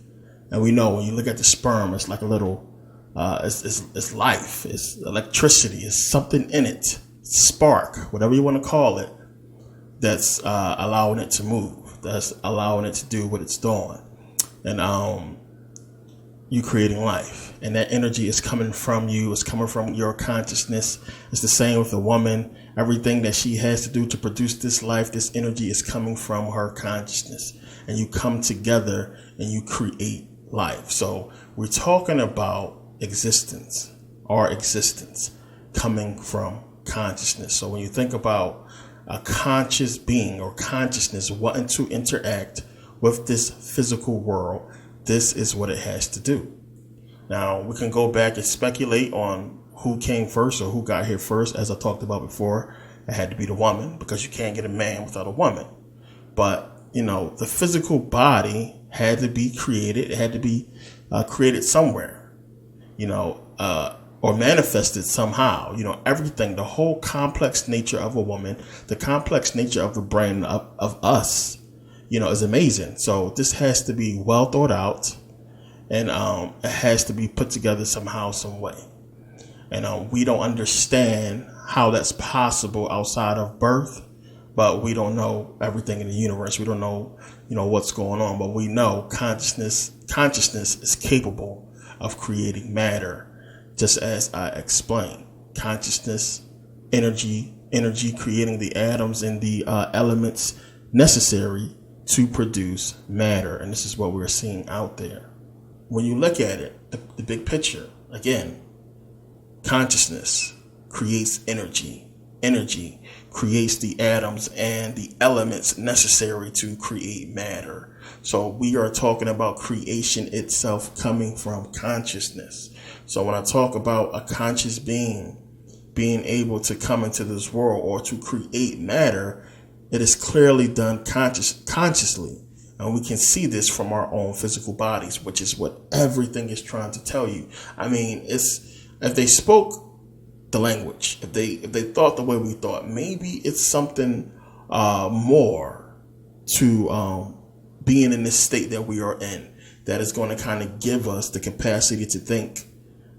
And we know when you look at the sperm, it's like a little, it's life, it's electricity, it's something in it, spark, whatever you want to call it, that's allowing it to move, that's allowing it to do what it's doing. And you creating life, and that energy is coming from you. It's coming from your consciousness. It's the same with a woman. Everything that she has to do to produce this life, this energy is coming from her consciousness, and you come together and you create life. So we're talking about existence, our existence coming from consciousness. So when you think about a conscious being or consciousness wanting to interact with this physical world, this is what it has to do. Now, we can go back and speculate on who came first or who got here first. As I talked about before, it had to be the woman, because you can't get a man without a woman. But, the physical body had to be created. It had to be created somewhere, or manifested somehow. Everything, the whole complex nature of a woman, the complex nature of the brain of us, is amazing. So this has to be well thought out, and it has to be put together somehow, some way. And we don't understand how that's possible outside of birth, but we don't know everything in the universe. We don't know, what's going on, but we know consciousness is capable of creating matter, just as I explained. Consciousness, energy creating the atoms and the elements necessary to produce matter. And this is what we're seeing out there. When you look at it, the big picture, again, consciousness creates energy. Energy creates the atoms and the elements necessary to create matter. So we are talking about creation itself coming from consciousness. So when I talk about a conscious being being able to come into this world or to create matter, it is clearly done consciously. And we can see this from our own physical bodies, which is what everything is trying to tell you. I mean, if they spoke the language, if they thought the way we thought, maybe it's something more to being in this state that we are in, that is going to kind of give us the capacity to think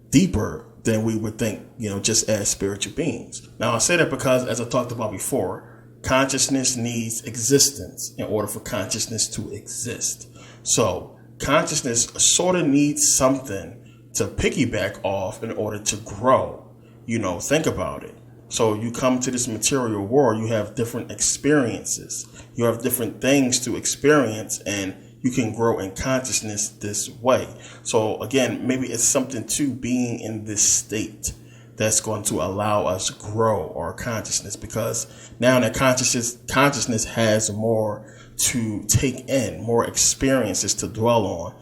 deeper than we would think, just as spiritual beings. Now, I say that because, as I talked about before, consciousness needs existence in order for consciousness to exist. So consciousness sort of needs something to piggyback off in order to grow. Think about it. So you come to this material world, you have different experiences, you have different things to experience, and you can grow in consciousness this way. So again, maybe it's something to being in this state that's going to allow us to grow our consciousness, because now that consciousness has more to take in, more experiences to dwell on,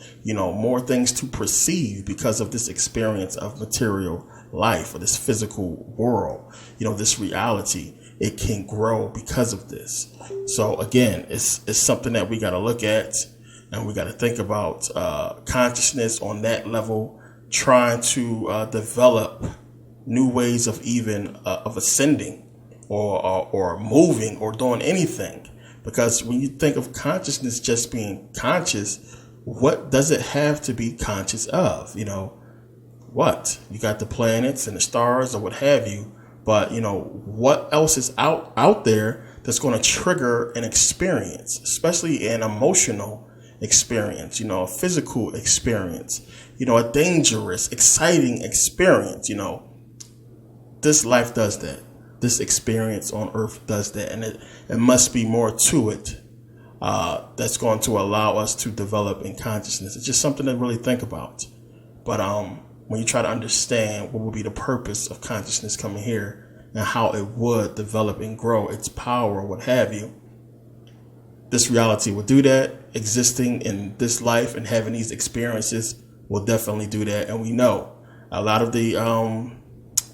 more things to perceive because of this experience of material life or this physical world, this reality, it can grow because of this. So again, it's something that we got to look at, and we got to think about consciousness on that level, trying to develop new ways of even of ascending or moving or doing anything. Because when you think of consciousness just being conscious, what does it have to be conscious of? What? You got the planets and the stars or what have you. But, what else is out there that's going to trigger an experience, especially an emotional experience, a physical experience, a dangerous, exciting experience. This life does that. This experience on earth does that. And it must be more to it that's going to allow us to develop in consciousness. It's just something to really think about. But when you try to understand what would be the purpose of consciousness coming here and how it would develop and grow its power, what have you, this reality will do that. Existing in this life and having these experiences will definitely do that. And we know a lot of the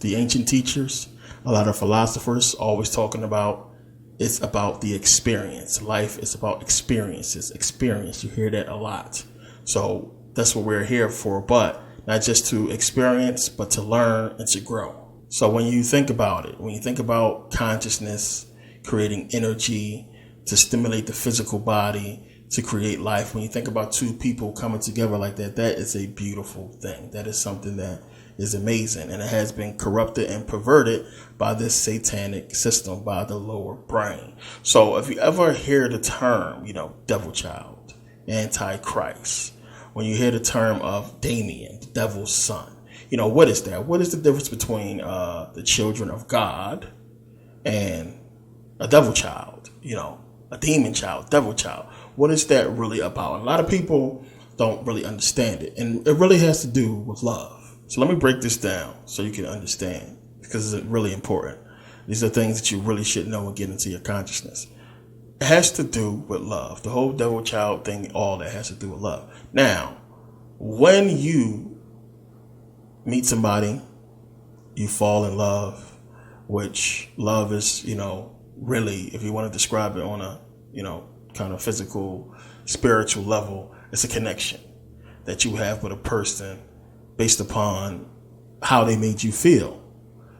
ancient teachers, a lot of philosophers always talking about it's about the experience. Life is about experiences. Experience. You hear that a lot. So that's what we're here for. But not just to experience, but to learn and to grow. So when you think about it, when you think about consciousness, creating energy to stimulate the physical body, to create life, when you think about two people coming together like that, that is a beautiful thing. That is something that is amazing. And it has been corrupted and perverted by this satanic system, by the lower brain. So if you ever hear the term, devil child, antichrist, when you hear the term of Damien, the devil's son, what is that? What is the difference between the children of God and a devil child, a demon child, devil child? What is that really about? A lot of people don't really understand it. And it really has to do with love. So let me break this down so you can understand, because it's really important. These are things that you really should know and get into your consciousness. It has to do with love. The whole devil child thing, all that has to do with love. Now, when you meet somebody, you fall in love, which love is, really, if you want to describe it on a, kind of physical, spiritual level, it's a connection that you have with a person based upon how they made you feel.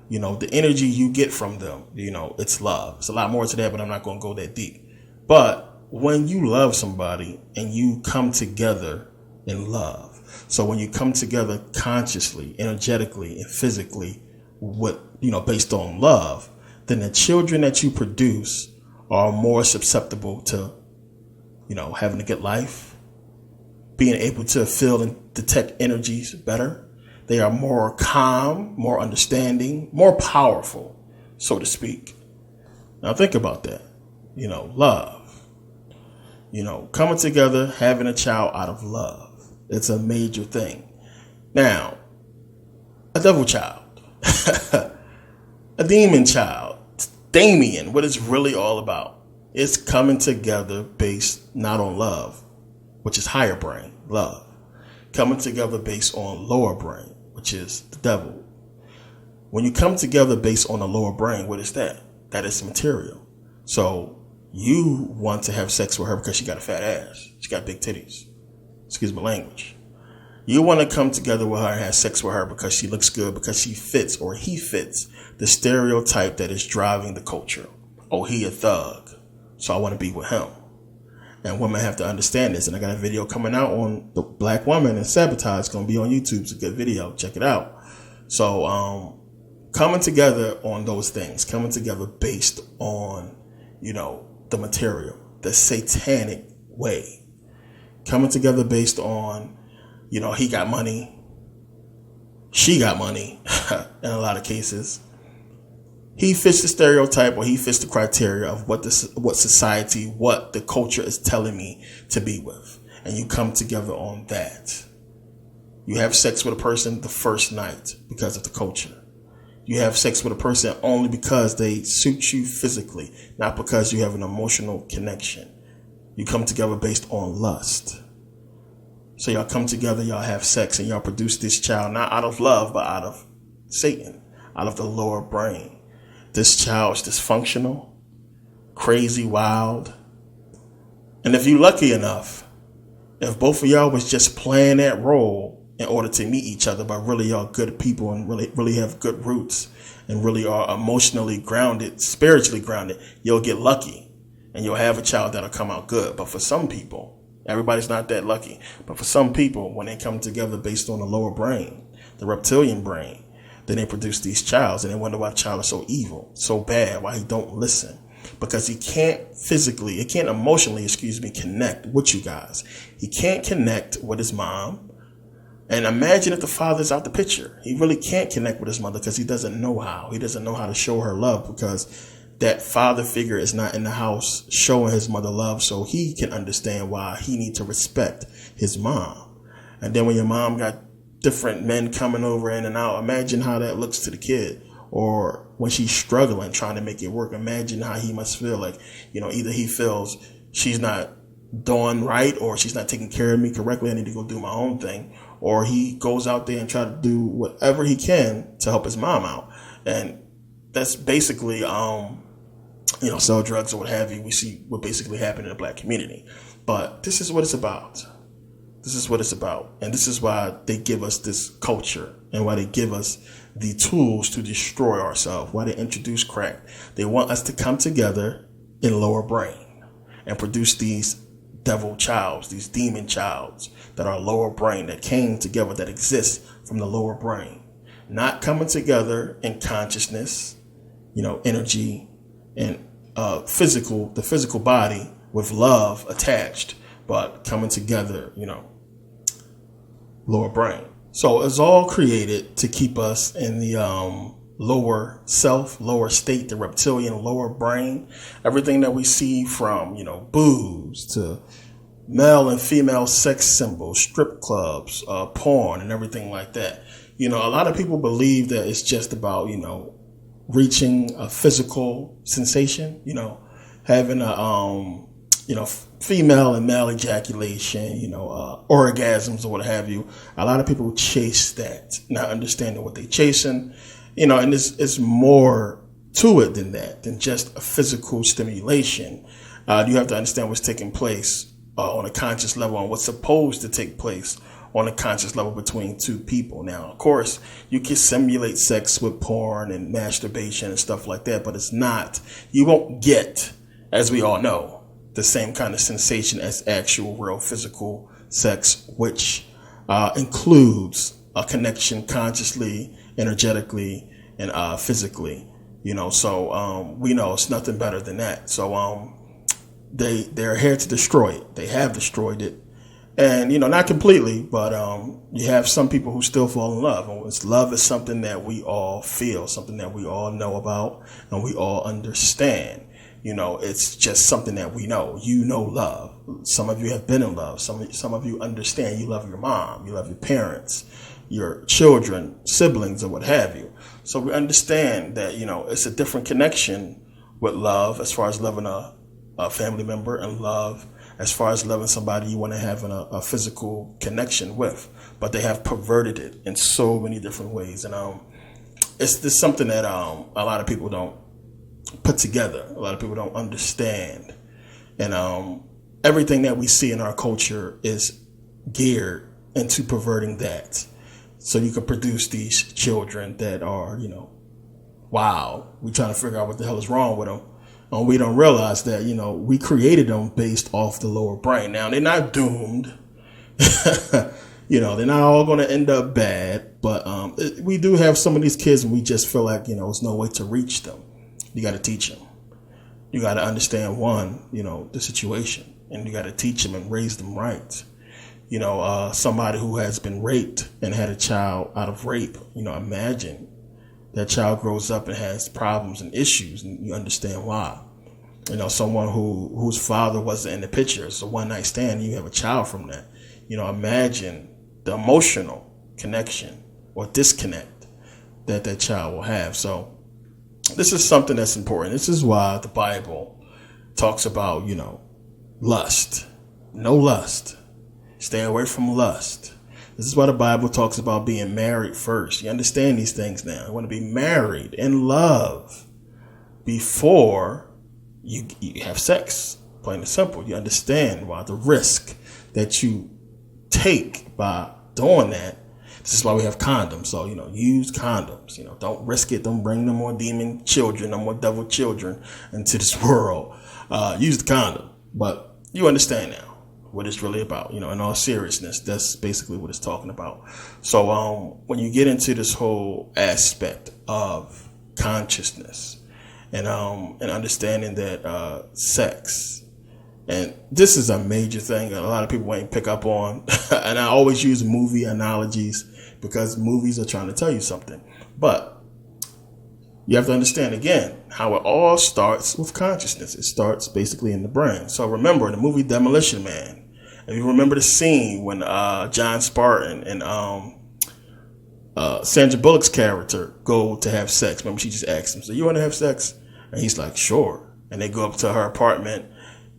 The energy you get from them, it's love. It's a lot more to that, but I'm not going to go that deep. But when you love somebody and you come together in love, so when you come together consciously, energetically, and physically, based on love, then the children that you produce are more susceptible to, having a good life, being able to feel and detect energies better. They are more calm, more understanding, more powerful, so to speak. Now think about that. Love. Coming together, having a child out of love. It's a major thing. Now, a devil child, a demon child, Damien, what it's really all about. It's coming together based not on love, which is higher brain, love. Coming together based on lower brain, which is the devil. When you come together based on the lower brain, what is that? That is material. So you want to have sex with her because she got a fat ass. She got big titties. Excuse my language. You want to come together with her and have sex with her because she looks good, because she fits or he fits the stereotype that is driving the culture. Oh, he a thug, so I want to be with him. And women have to understand this. And I got a video coming out on the black woman and sabotage. It's going to be on YouTube. It's a good video. Check it out. So coming together on those things, coming together based on, the material, the satanic way. Coming together based on, he got money, she got money in a lot of cases. He fits the stereotype, or he fits the criteria of what society, what the culture is telling me to be with. And you come together on that. You have sex with a person the first night because of the culture. You have sex with a person only because they suit you physically, not because you have an emotional connection. You come together based on lust. So y'all come together, y'all have sex, and y'all produce this child, not out of love, but out of Satan, out of the lower brain. This child is dysfunctional, crazy, wild. And if you're lucky enough, if both of y'all was just playing that role in order to meet each other, but really y'all good people and really have good roots and really are emotionally grounded, spiritually grounded, you'll get lucky and you'll have a child that'll come out good. But for some people, everybody's not that lucky. But for some people, when they come together based on the lower brain, the reptilian brain, then they produce these childs and they wonder why the child is so evil, so bad, why he don't listen. Because he can't emotionally, connect with you guys. He can't connect with his mom. And imagine if the father's out the picture. He really can't connect with his mother because he doesn't know how. He doesn't know how to show her love because that father figure is not in the house showing his mother love, so he can understand why he needs to respect his mom. And then when your mom got different men coming over in and out, imagine how that looks to the kid. Or when she's struggling, trying to make it work, imagine how he must feel like, either he feels she's not doing right or she's not taking care of me correctly. I need to go do my own thing. Or he goes out there and try to do whatever he can to help his mom out. And that's basically, sell drugs or what have you. We see what basically happened in the black community. But this is what it's about. This is what it's about. And this is why they give us this culture and why they give us the tools to destroy ourselves, why they introduce crack. They want us to come together in lower brain and produce these devil childs, these demon childs that are lower brain, that came together, that exist from the lower brain. Not coming together in consciousness, energy and the physical body with love attached, but coming together, lower brain. So it's all created to keep us in the lower self, lower state, the reptilian lower brain. Everything that we see from, booze to male and female sex symbols, strip clubs, porn and everything like that. A lot of people believe that it's just about, reaching a physical sensation, having a, female and male ejaculation, orgasms or what have you. A lot of people chase that, not understanding what they're chasing, and it's more to it than just a physical stimulation. You have to understand what's taking place on a conscious level and what's supposed to take place on a conscious level between two people. Now, of course, you can simulate sex with porn and masturbation and stuff like that, but you won't get, as we all know, the same kind of sensation as actual real physical sex, which includes a connection consciously, energetically, and physically. So we know it's nothing better than that. So they're here to destroy it. They have destroyed it, and not completely, but you have some people who still fall in love. And love is something that we all feel, something that we all know about, and we all understand. It's just something that we know. Love. Some of you have been in love. Some of you understand. You love your mom. You love your parents, your children, siblings, or what have you. So we understand that, it's a different connection with love as far as loving a family member, and love as far as loving somebody you want to have a physical connection with. But they have perverted it in so many different ways. And it's something that a lot of people don't put together. A lot of people don't understand. And everything that we see in our culture is geared into perverting that. So you can produce these children that are, wow, we're trying to figure out what the hell is wrong with them. And we don't realize that, we created them based off the lower brain. Now, they're not doomed. They're not all going to end up bad. But we do have some of these kids and we just feel like, there's no way to reach them. You got to teach them. You got to understand, the situation, and you got to teach them and raise them right. Somebody who has been raped and had a child out of rape, imagine that child grows up and has problems and issues, and you understand why. Someone whose father wasn't in the picture, it's a one-night stand, and you have a child from that. Imagine the emotional connection or disconnect that child will have. So this is something that's important. This is why the Bible talks about, lust. No lust. Stay away from lust. This is why the Bible talks about being married first. You understand these things now. You want to be married in love before you have sex. Plain and simple. You understand why the risk that you take by doing that. This is why we have condoms. So, use condoms. Don't risk it. Don't bring no more demon children, no more devil children into this world. Use the condom. But you understand now what it's really about. In all seriousness, that's basically what it's talking about. So when you get into this whole aspect of consciousness and understanding that sex, and this is a major thing that a lot of people ain't pick up on. And I always use movie analogies because movies are trying to tell you something. But you have to understand, again, how it all starts with consciousness. It starts basically in the brain. So remember the movie Demolition Man. If you remember the scene when John Spartan and Sandra Bullock's character go to have sex. Remember, she just asked him, so you want to have sex? And he's like, sure. And they go up to her apartment.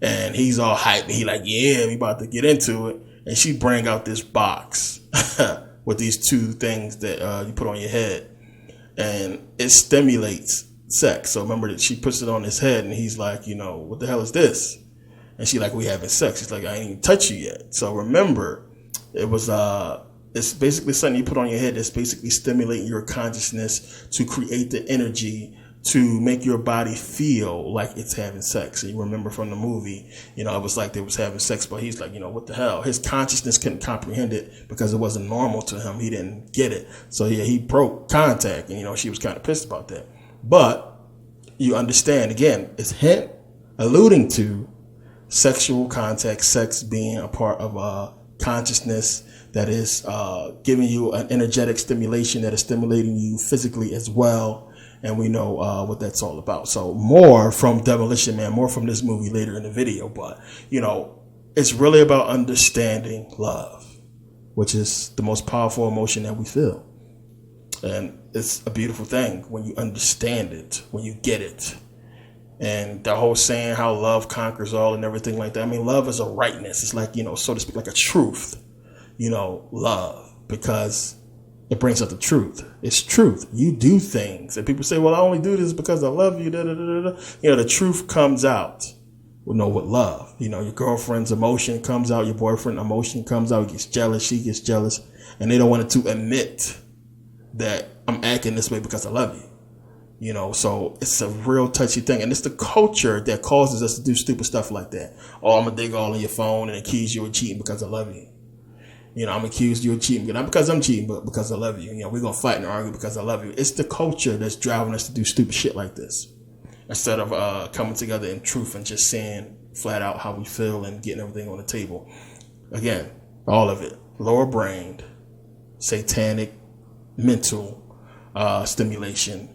And he's all hyped. And he like, yeah, we about to get into it. And she bring out this box with these two things that you put on your head. And it stimulates sex. So remember that she puts it on his head. And he's like, what the hell is this? And she like, we having sex. He's like, I ain't even touched you yet. So remember, it's basically something you put on your head that's basically stimulating your consciousness to create the energy to make your body feel like it's having sex. And you remember from the movie, it was like they was having sex, but he's like, what the hell? His consciousness couldn't comprehend it because it wasn't normal to him. He didn't get it. So yeah, he broke contact, and she was kind of pissed about that. But you understand, again, it's alluding to sexual contact, sex being a part of consciousness that is giving you an energetic stimulation that is stimulating you physically as well. And we know what that's all about. So more from Demolition Man, more from this movie later in the video. But, it's really about understanding love, which is the most powerful emotion that we feel. And it's a beautiful thing when you understand it, when you get it. And the whole saying how love conquers all and everything like that. I mean, love is a rightness. It's like, so to speak, like a truth, love, because it brings out the truth. It's truth. You do things. And people say, well, I only do this because I love you. Da, da, da, da. The truth comes out with love. Your girlfriend's emotion comes out. Your boyfriend's emotion comes out. He gets jealous. She gets jealous. And they don't want to admit that I'm acting this way because I love you. So it's a real touchy thing. And it's the culture that causes us to do stupid stuff like that. Oh, I'm going to dig all in your phone and accuse you of cheating because I love you. I'm accused you of cheating, not because I'm cheating, but because I love you. We're going to fight and argue because I love you. It's the culture that's driving us to do stupid shit like this. Instead of coming together in truth and just saying flat out how we feel and getting everything on the table. Again, all of it. Lower brain, satanic, mental stimulation.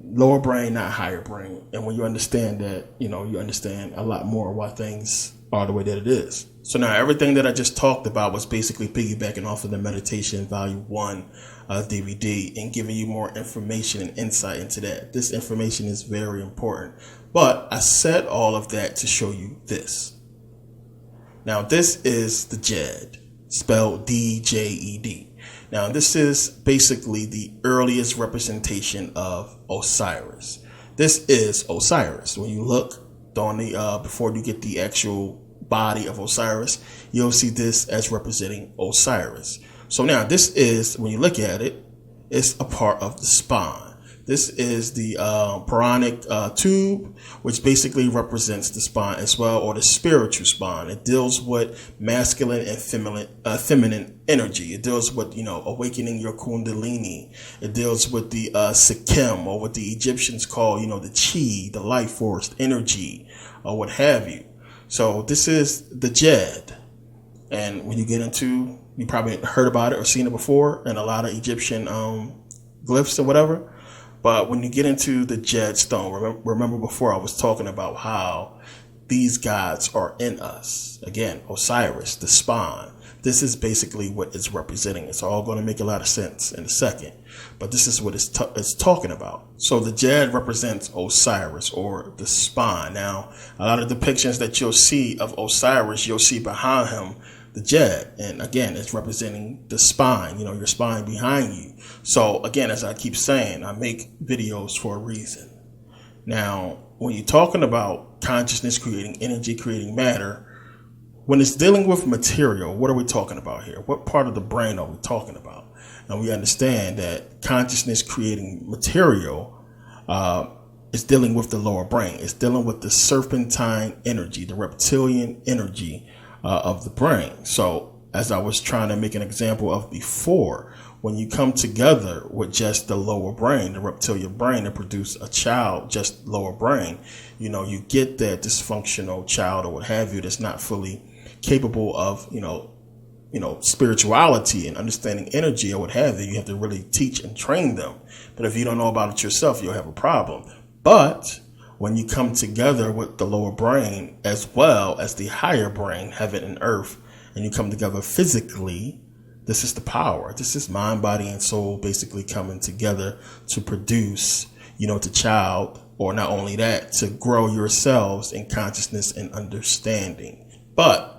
Lower brain, not higher brain. And when you understand that, you understand a lot more why things are the way that it is. So now everything that I just talked about was basically piggybacking off of the Meditation Volume 1 DVD and giving you more information and insight into that. This information is very important. But I said all of that to show you this. Now this is the Djed, spelled D-J-E-D. Now this is basically the earliest representation of Osiris. This is Osiris. When you look on the before you get the actual body of Osiris, you'll see this as representing Osiris. So now this is, when you look at it, it's a part of the spine. This is the Puranic tube, which basically represents the spine as well, or the spiritual spine. It deals with masculine and feminine energy. It deals with, awakening your kundalini. It deals with the Sikkim, or what the Egyptians call, the chi, the life force, energy, or what have you. So this is the Djed. And when you get into, you probably heard about it or seen it before in a lot of Egyptian glyphs or whatever. But when you get into the Djed stone, remember before I was talking about how these gods are in us. Again, Osiris, the spine. This is basically what it's representing. It's all going to make a lot of sense in a second. But this is what it's talking about. So the Djed represents Osiris, or the spine. Now, a lot of depictions that you'll see of Osiris, you'll see behind him, the jet. And again, it's representing the spine, your spine behind you. So again, as I keep saying, I make videos for a reason. Now, when you're talking about consciousness creating energy, creating matter, when it's dealing with material, what are we talking about here? What part of the brain are we talking about? And we understand that consciousness creating material is dealing with the lower brain. It's dealing with the serpentine energy, the reptilian energy of the brain. So as I was trying to make an example of before, when you come together with just the lower brain, the reptilian brain, to produce a child, just lower brain, you get that dysfunctional child or what have you that's not fully capable of, spirituality and understanding energy or what have you. You have to really teach and train them. But if you don't know about it yourself, you'll have a problem. But when you come together with the lower brain as well as the higher brain, heaven and earth, and you come together physically, this is the power. This is mind, body, and soul basically coming together to produce, the child, or not only that, to grow yourselves in consciousness and understanding. But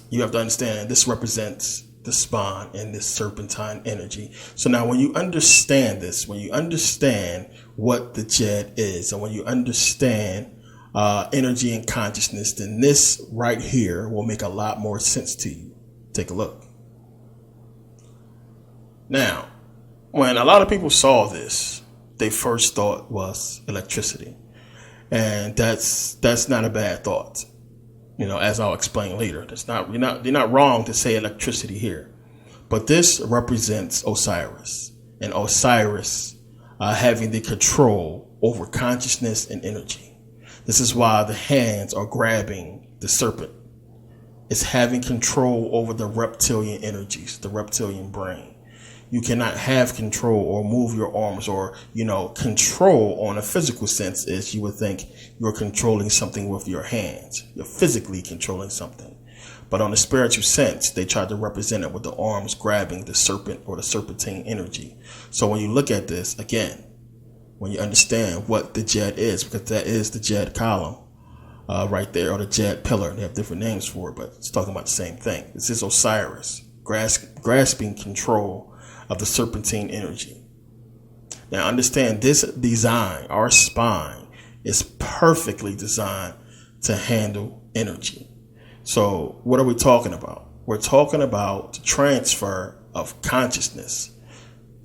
you have to understand this represents the spine and this serpentine energy. So now when you understand this, when you understand what the jet is, and when you understand energy and consciousness, then this right here will make a lot more sense to you. Take a look. Now, when a lot of people saw this, they first thought was electricity. And that's not a bad thought. As I'll explain later, you're not wrong to say electricity here. But this represents Osiris, and Osiris having the control over consciousness and energy. This is why the hands are grabbing the serpent. It's having control over the reptilian energies, the reptilian brain. You cannot have control or move your arms or, control on a physical sense is you would think you're controlling something with your hands. You're physically controlling something. But on a spiritual sense, they tried to represent it with the arms grabbing the serpent or the serpentine energy. So when you look at this, again, when you understand what the jet is, because that is the jet column right there, or the jet pillar. They have different names for it, but it's talking about the same thing. This is Osiris grasping control of the serpentine energy. Now understand this design, our spine, is perfectly designed to handle energy. So what are we talking about? We're talking about the transfer of consciousness.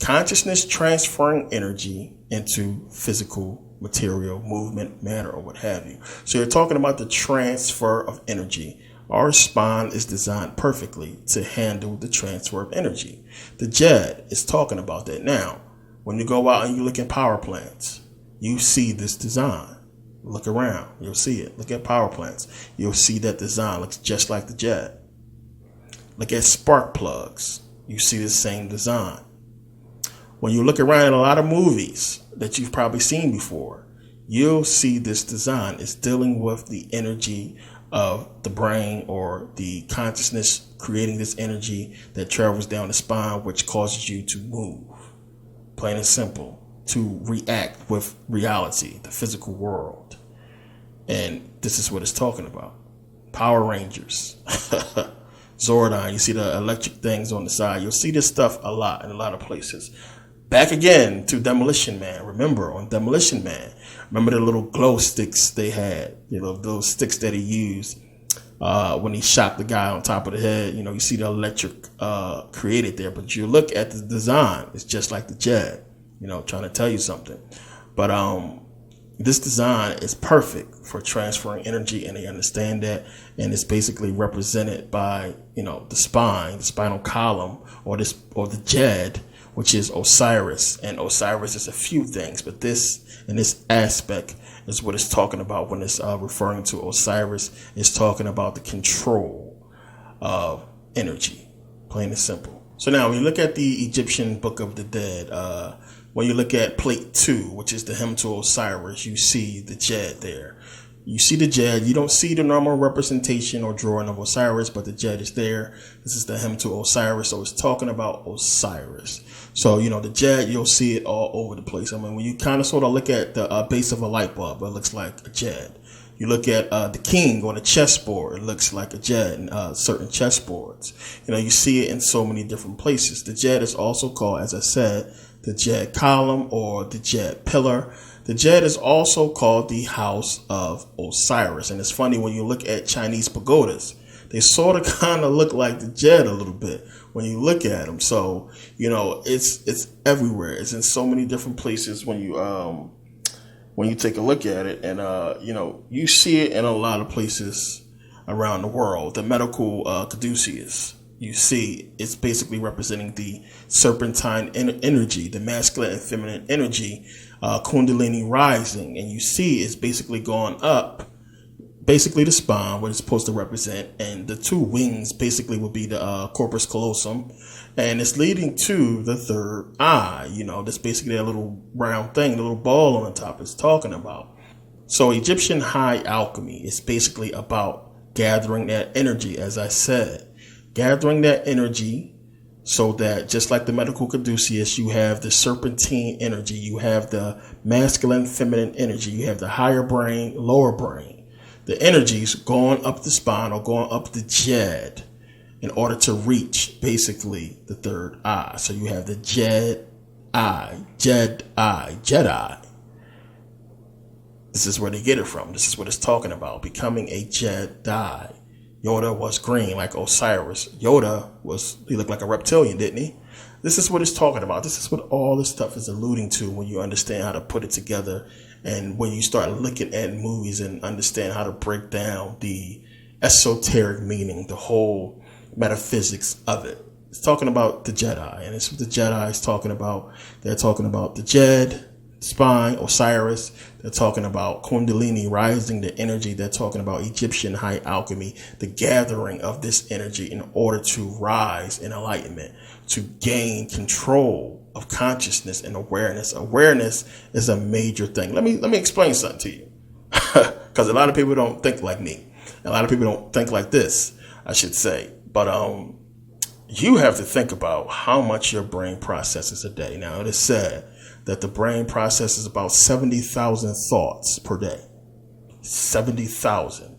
Consciousness transferring energy into physical material, movement, matter, or what have you. So you're talking about the transfer of energy. Our spine is designed perfectly to handle the transfer of energy. The jet is talking about that. Now, when you go out and you look at power plants, you see this design. Look around, you'll see it. Look at power plants. You'll see that design looks just like the jet. Look at spark plugs. You see the same design. When you look around at a lot of movies that you've probably seen before, you'll see this design is dealing with the energy of the brain or the consciousness creating this energy that travels down the spine, which causes you to move, plain and simple, to react with reality, the physical world. And this is what it's talking about. Power Rangers, Zordon, you see the electric things on the side. You'll see this stuff a lot in a lot of places. Back again to Demolition Man. Remember on Demolition Man, remember the little glow sticks they had, those sticks that he used when he shot the guy on top of the head. You see the electric created there, but you look at the design, it's just like the jet, trying to tell you something. But this design is perfect for transferring energy, and they understand that. And it's basically represented by, the spine, the spinal column, or the jet, which is Osiris. And Osiris is a few things, but this aspect is what it's talking about when it's referring to Osiris. It's talking about the control of energy, plain and simple. So now when you look at the Egyptian Book of the Dead, when you look at plate 2, which is the hymn to Osiris, you see the jet there. You see the jet. You don't see the normal representation or drawing of Osiris, but the jet is there. This is the hymn to Osiris, so it's talking about Osiris. So, the jet, you'll see it all over the place. I mean, when you kind of sort of look at the base of a light bulb, it looks like a jet. You look at the king on a chessboard, it looks like a jet in certain chessboards. You see it in so many different places. The jet is also called, as I said, the jet column or the jet pillar. The jet is also called the house of Osiris. And it's funny when you look at Chinese pagodas, they sort of kind of look like the jet a little bit when you look at them. So, it's everywhere. It's in so many different places when you take a look at it. And, you see it in a lot of places around the world. The medical caduceus, you see, it's basically representing the serpentine energy, the masculine and feminine energy, Kundalini rising. And you see it's basically going up, basically the spine, what it's supposed to represent. And the two wings basically would be the corpus callosum. And it's leading to the third eye. That's basically that little round thing, the little ball on the top is talking about. So Egyptian high alchemy is basically about gathering that energy, as I said. Gathering that energy so that, just like the medical caduceus, you have the serpentine energy, you have the masculine, feminine energy, you have the higher brain, lower brain. The energies going up the spine or going up the jed in order to reach basically the third eye. So you have the Jedi. This is where they get it from. This is what it's talking about, becoming a Jedi. Yoda was green like Osiris. He looked like a reptilian, didn't he? This is what it's talking about. This is what all this stuff is alluding to when you understand how to put it together. And when you start looking at movies and understand how to break down the esoteric meaning, the whole metaphysics of it. It's talking about the Jedi, and it's what the Jedi is talking about. They're talking about the Jed, spine, Osiris. They're talking about Kundalini rising, the energy. They're talking about Egyptian high alchemy, the gathering of this energy in order to rise in enlightenment, to gain control of consciousness and awareness. Awareness is a major thing. Let me explain something to you, because a lot of people don't think like me. A lot of people don't think like this, I should say. But you have to think about how much your brain processes a day. Now, it is said that the brain processes about 70,000 thoughts per day. 70,000.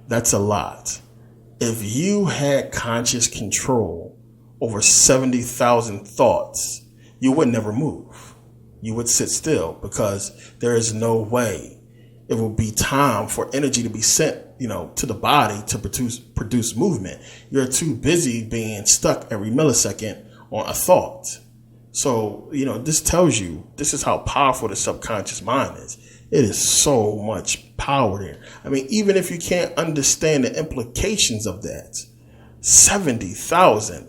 That's a lot. If you had conscious control over 70,000 thoughts, you would never move. You would sit still, because there is no way it will be time for energy to be sent, to the body to produce movement. You're too busy being stuck every millisecond on a thought. So, this tells you, this is how powerful the subconscious mind is. It is so much power there. I mean, even if you can't understand the implications of that, 70,000,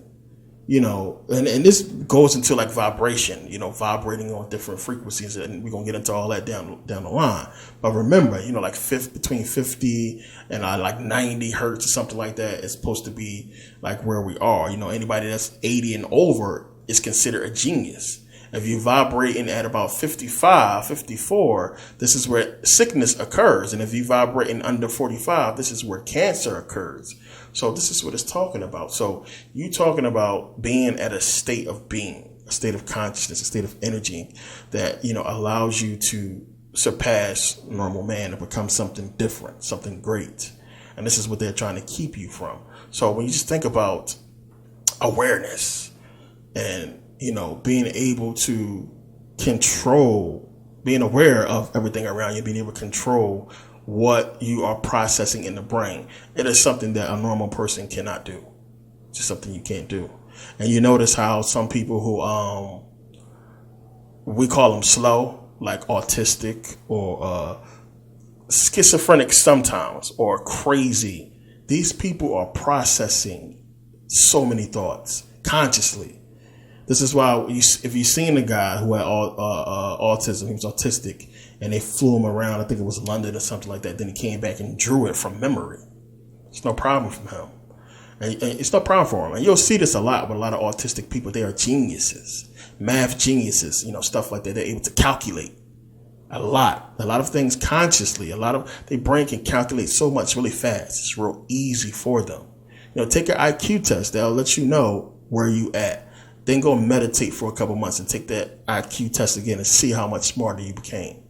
and this goes into like vibration, vibrating on different frequencies, and we're going to get into all that down the line. But remember, like between 50 and like 90 hertz or something like that is supposed to be like where we are. Anybody that's 80 and over is considered a genius. If you're vibrating at about 55, 54, this is where sickness occurs. And if you're vibrating under 45, this is where cancer occurs. So this is what it's talking about. So you talking about being at a state of being, a state of consciousness, a state of energy that, allows you to surpass normal man and become something different, something great. And this is what they're trying to keep you from. So when you just think about awareness and, being able to control, being aware of everything around you, being able to control what you are processing in the brain, it is something that a normal person cannot do. It's just something you can't do. And you notice how some people who, we call them slow, like autistic or schizophrenic sometimes, or crazy. These people are processing so many thoughts consciously. This is why if you've seen a guy who had autism, he was autistic, and they flew him around, I think it was London or something like that, then he came back and drew it from memory. It's no problem for him. And it's no problem for him. And you'll see this a lot with a lot of autistic people. They are geniuses, math geniuses, stuff like that. They're able to calculate a lot of things consciously. Their brain can calculate so much really fast. It's real easy for them. Take your IQ test. They'll let you know where you at. Then go meditate for a couple months and take that IQ test again and see how much smarter you became.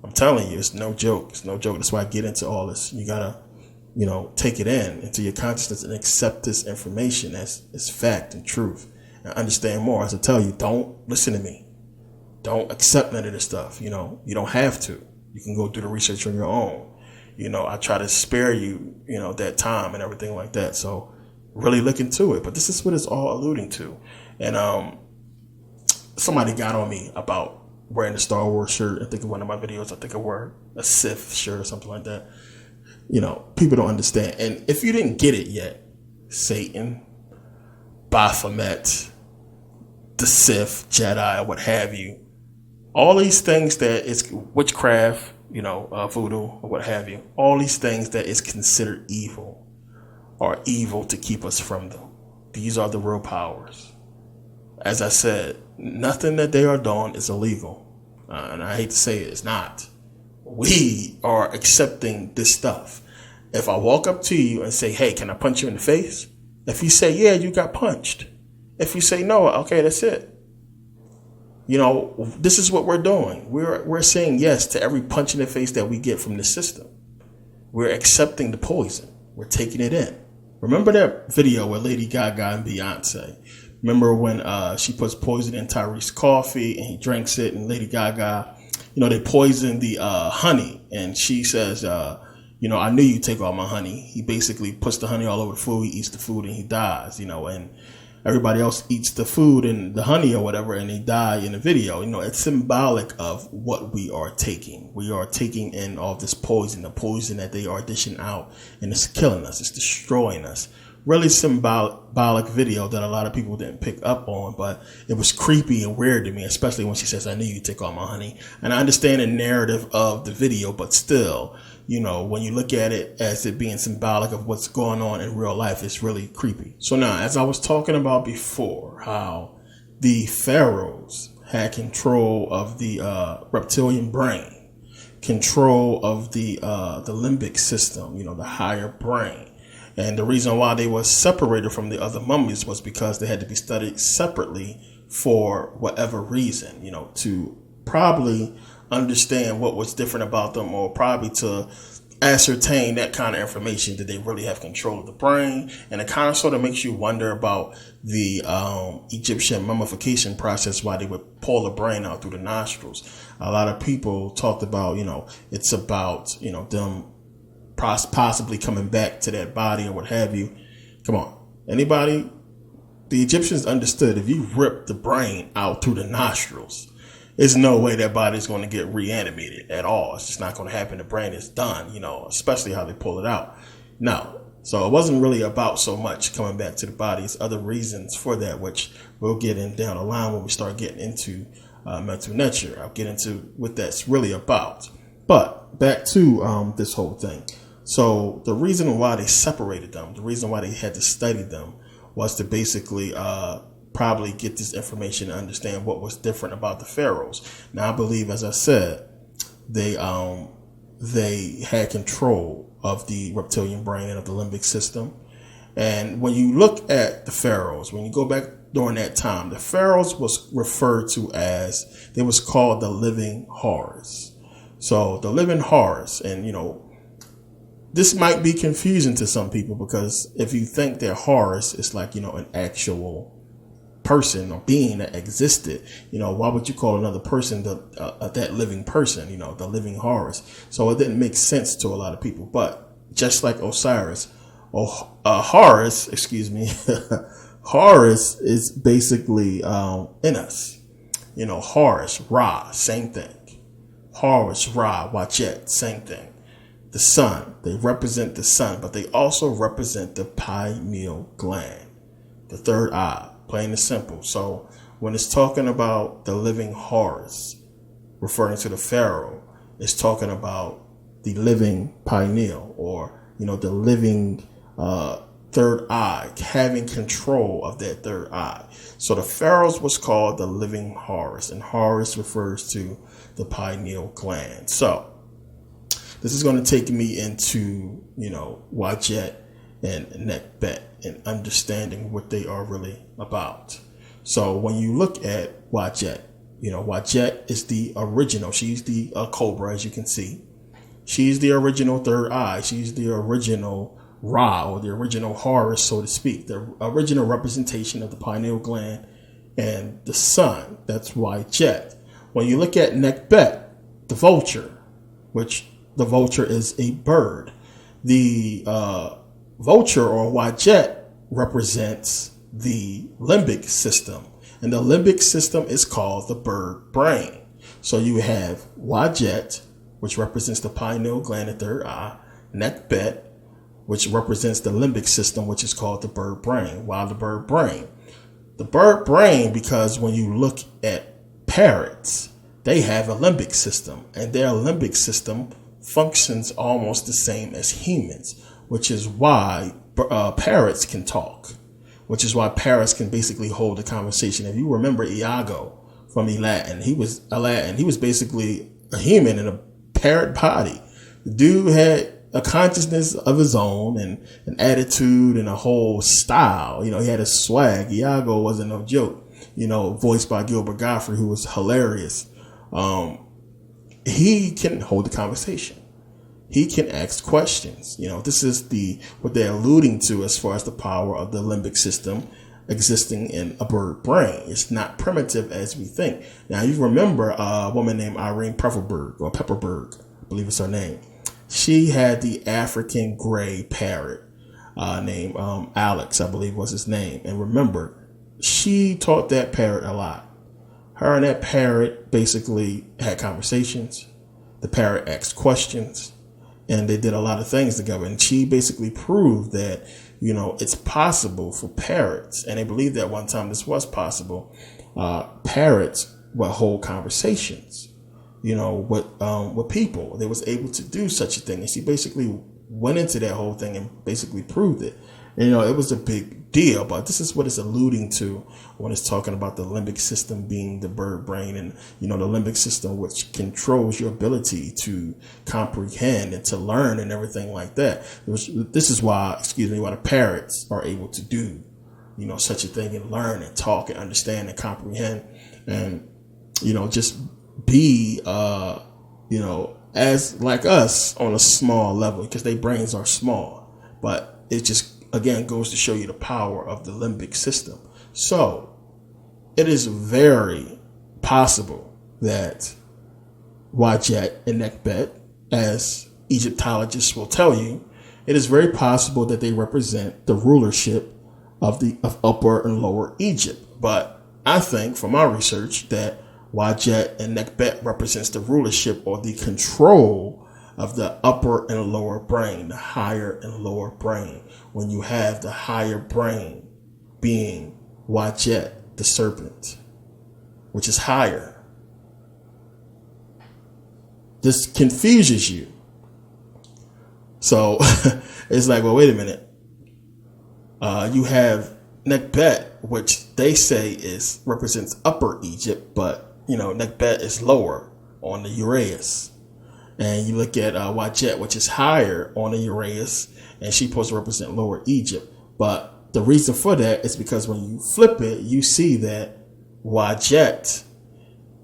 I'm telling you, it's no joke. It's no joke. That's why I get into all this. You gotta, take it into your consciousness and accept this information as fact and truth and understand more. As I tell you, don't listen to me. Don't accept none of this stuff. You don't have to. You can go do the research on your own. I try to spare you, that time and everything like that. So really look into it. But this is what it's all alluding to. And somebody got on me about wearing the Star Wars shirt. I think in one of my videos, I think I wore a Sith shirt or something like that. People don't understand. And if you didn't get it yet, Satan, Baphomet, the Sith, Jedi, or what have you, all these things that is witchcraft, voodoo, or what have you, all these things that is considered evil are evil to keep us from them. These are the real powers. As I said, nothing that they are doing is illegal. And I hate to say it, it's not. We are accepting this stuff. If I walk up to you and say, hey, can I punch you in the face? If you say, yeah, you got punched. If you say no, okay, that's it. This is what we're doing. We're saying yes to every punch in the face that we get from the system. We're accepting the poison. We're taking it in. Remember that video with Lady Gaga and Beyonce? Remember when she puts poison in Tyrese's coffee and he drinks it, and Lady Gaga, they poison the honey, and she says, I knew you'd take all my honey. He basically puts the honey all over the food. He eats the food and he dies, and everybody else eats the food and the honey or whatever, and they die in the video. It's symbolic of what we are taking. We are taking in all this poison, the poison that they are dishing out, and it's killing us. It's destroying us. Really symbolic video that a lot of people didn't pick up on, but it was creepy and weird to me, especially when she says, I knew you'd take all my honey. And I understand the narrative of the video, but still, when you look at it as it being symbolic of what's going on in real life, it's really creepy. So now, as I was talking about before, how the pharaohs had control of the reptilian brain, control of the limbic system, the higher brain. And the reason why they were separated from the other mummies was because they had to be studied separately for whatever reason, to probably understand what was different about them, or probably to ascertain that kind of information. Did they really have control of the brain? And it kind of sort of makes you wonder about the Egyptian mummification process, why they would pull the brain out through the nostrils. A lot of people talked about, it's about, them possibly coming back to that body or what have you. Come on. Anybody? The Egyptians understood if you rip the brain out through the nostrils, there's no way that body's going to get reanimated at all. It's just not going to happen. The brain is done, especially how they pull it out. No. So it wasn't really about so much coming back to the body. It's other reasons for that, which we'll get in down the line when we start getting into Metu Nature. I'll get into what that's really about. But back to this whole thing. So the reason why they separated them, the reason why they had to study them, was to basically probably get this information and understand what was different about the pharaohs. Now, I believe, as I said, they had control of the reptilian brain and of the limbic system. And when you look at the pharaohs, when you go back during that time, the pharaohs was referred to as, they was called the living horrors. So the living horrors, and this might be confusing to some people, because if you think they're horrors, it's like, an actual person or being that existed. Why would you call another person that living person, the living horrors? So it didn't make sense to a lot of people. But just like Osiris, Horus, Horus is basically in us. Horus, Ra, same thing. Horus, Ra, Wachet, same thing. The sun, they represent the sun, but they also represent the pineal gland, the third eye, plain and simple. So when it's talking about the living Horus, referring to the pharaoh, it's talking about the living pineal, or, the living third eye, having control of that third eye. So the pharaohs was called the living Horus, and Horus refers to the pineal gland. So this is going to take me into, Wajet and Nekbet, and understanding what they are really about. So when you look at Wajet, Wadjet is the original. She's the cobra, as you can see. She's the original third eye. She's the original Ra, or the original Horus, so to speak. The original representation of the pineal gland and the sun. That's Wadjet. When you look at Nekbet, the vulture, which the vulture is a bird. The vulture, or Wadjet, represents the limbic system. And the limbic system is called the bird brain. So you have Wadjet, which represents the pineal gland and third eye. Nekbet, which represents the limbic system, which is called the bird brain. Why the bird brain? The bird brain, because when you look at parrots, they have a limbic system, and their limbic system functions almost the same as humans, which is why parrots can talk, which is why parrots can basically hold a conversation. If you remember Iago from Aladdin, he was basically a human in a parrot body. The dude had a consciousness of his own and an attitude and a whole style. He had a swag. Iago wasn't no joke, voiced by Gilbert Gottfried, who was hilarious. He can hold the conversation. He can ask questions. This is what they're alluding to as far as the power of the limbic system existing in a bird brain. It's not primitive as we think. Now, you remember a woman named Irene Pepperberg, I believe it's her name. She had the African gray parrot named Alex, I believe was his name. And remember, she taught that parrot a lot. Her and that parrot basically had conversations. The parrot asked questions, and they did a lot of things together. And she basically proved that, it's possible for parrots. And they believed that one time this was possible. Parrots would hold conversations, with people. They was able to do such a thing. And she basically went into that whole thing and basically proved it. And, it was a big deal, but this is what it's alluding to when it's talking about the limbic system being the bird brain, and, the limbic system, which controls your ability to comprehend and to learn and everything like that. This is why the parrots are able to do, such a thing, and learn and talk and understand and comprehend and, just be, as like us on a small level, because their brains are small, but it just, again, goes to show you the power of the limbic system. So it is very possible that Wadjet and Nekbet, as Egyptologists will tell you, it is very possible that they represent the rulership of Upper and Lower Egypt. But I think from my research that Wadjet and Nekbet represents the rulership or the control of the upper and lower brain, the higher and lower brain. When you have the higher brain being Wadjet, the serpent, which is higher. This confuses you. So it's like, well, wait a minute. You have Nekbet, which they say represents Upper Egypt, but Nekbet is lower on the Uraeus. And you look at Wadjet, which is higher on the Uraeus, and she's supposed to represent Lower Egypt. But the reason for that is because when you flip it, you see that Wadjet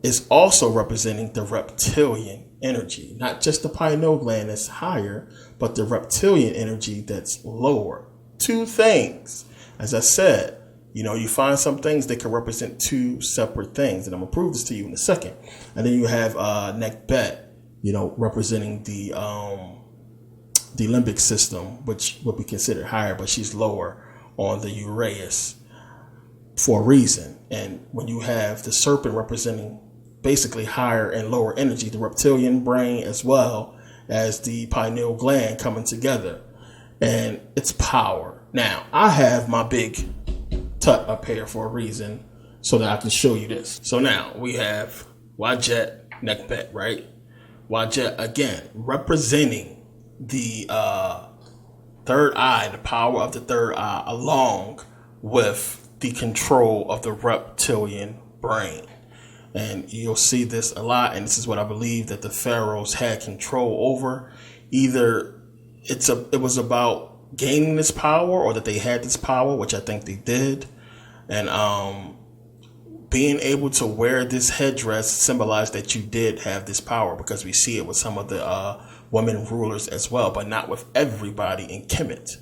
is also representing the reptilian energy, not just the pineal gland that's higher, but the reptilian energy that's lower. Two things. As I said, you find some things that can represent two separate things, and I'm gonna prove this to you in a second. And then you have Nekbet, representing the limbic system, which would be considered higher, but she's lower on the Uraeus for a reason. And when you have the serpent representing basically higher and lower energy, the reptilian brain as well as the pineal gland coming together, and its power. Now, I have my big tut up here for a reason so that I can show you this. So now we have Wadjet, Nekbet, right? Wadjet, again, representing the third eye, the power of the third eye, along with the control of the reptilian brain. And you'll see this a lot, and this is what I believe that the pharaohs had control over. Either it was about gaining this power, or that they had this power, which I think they did. And being able to wear this headdress symbolized that you did have this power, because we see it with some of the women rulers as well, but not with everybody in Kemet.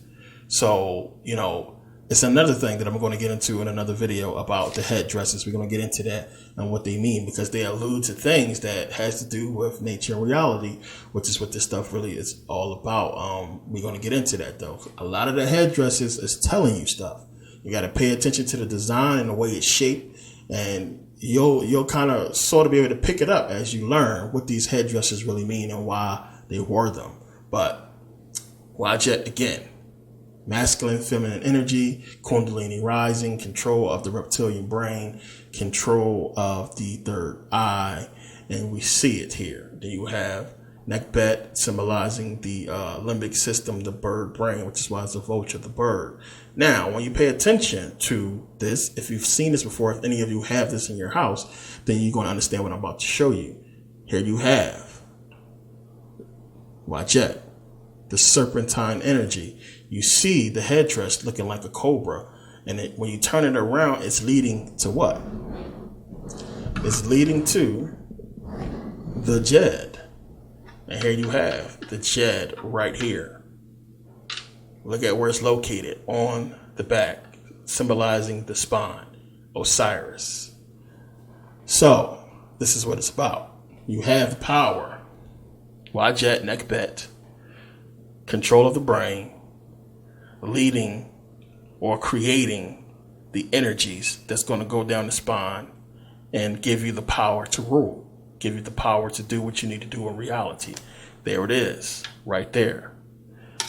So, you know, it's another thing that I'm going to get into in another video about the headdresses. We're going to get into that and what they mean, because they allude to things that has to do with nature and reality, which is what this stuff really is all about. We're going to get into that though. A lot of the headdresses is telling you stuff. You got to pay attention to the design and the way it's shaped, and you'll kind of sort of be able to pick it up as you learn what these headdresses really mean and why they wore them. But watch it again. Masculine, feminine energy, Kundalini rising, control of the reptilian brain, control of the third eye, and we see it here. Then you have Nekbet, symbolizing the limbic system, the bird brain, which is why it's a vulture, the bird. Now, when you pay attention to this, if you've seen this before, if any of you have this in your house, then you're going to understand what I'm about to show you. Here you have, watch it, the serpentine energy. You see the headdress looking like a cobra, and when you turn it around, it's leading to what? It's leading to the Jed. And here you have the Jed right here. Look at where it's located on the back, symbolizing the spine, Osiris. So this is what it's about. You have the power, Wajet Nekbet, control of the brain, leading or creating the energies that's going to go down the spine and give you the power to rule, give you the power to do what you need to do in reality. There it is, right there.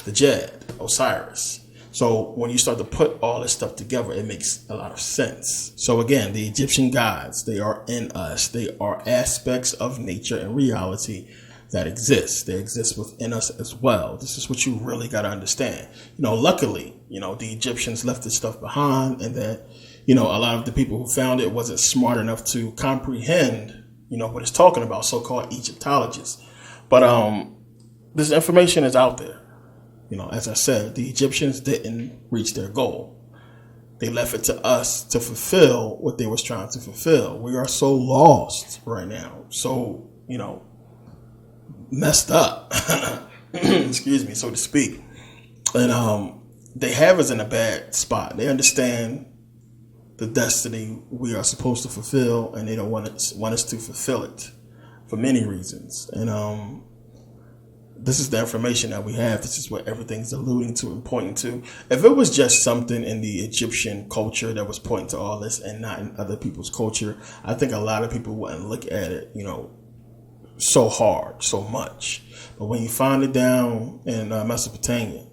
The Jed, Osiris. So when you start to put all this stuff together, it makes a lot of sense. So again, the Egyptian gods, they are in us. They are aspects of nature and reality that exists. They exist within us as well. This is what you really got to understand. You know, luckily, you know, the Egyptians left this stuff behind, and that, you know, a lot of the people who found it wasn't smart enough to comprehend, you know, what it's talking about, so-called Egyptologists. But this information is out there. You know, as I said, the Egyptians didn't reach their goal. They left it to us to fulfill what they was trying to fulfill. We are so lost right now. So, you know, messed up, excuse me, so to speak. And they have us in a bad spot. They understand the destiny we are supposed to fulfill, and they don't want us to fulfill it for many reasons. And this is the information that we have. This is what everything's alluding to and pointing to. If it was just something in the Egyptian culture that was pointing to all this and not in other people's culture, I think a lot of people wouldn't look at it, you know, so hard, so much. But when you find it down in Mesopotamia,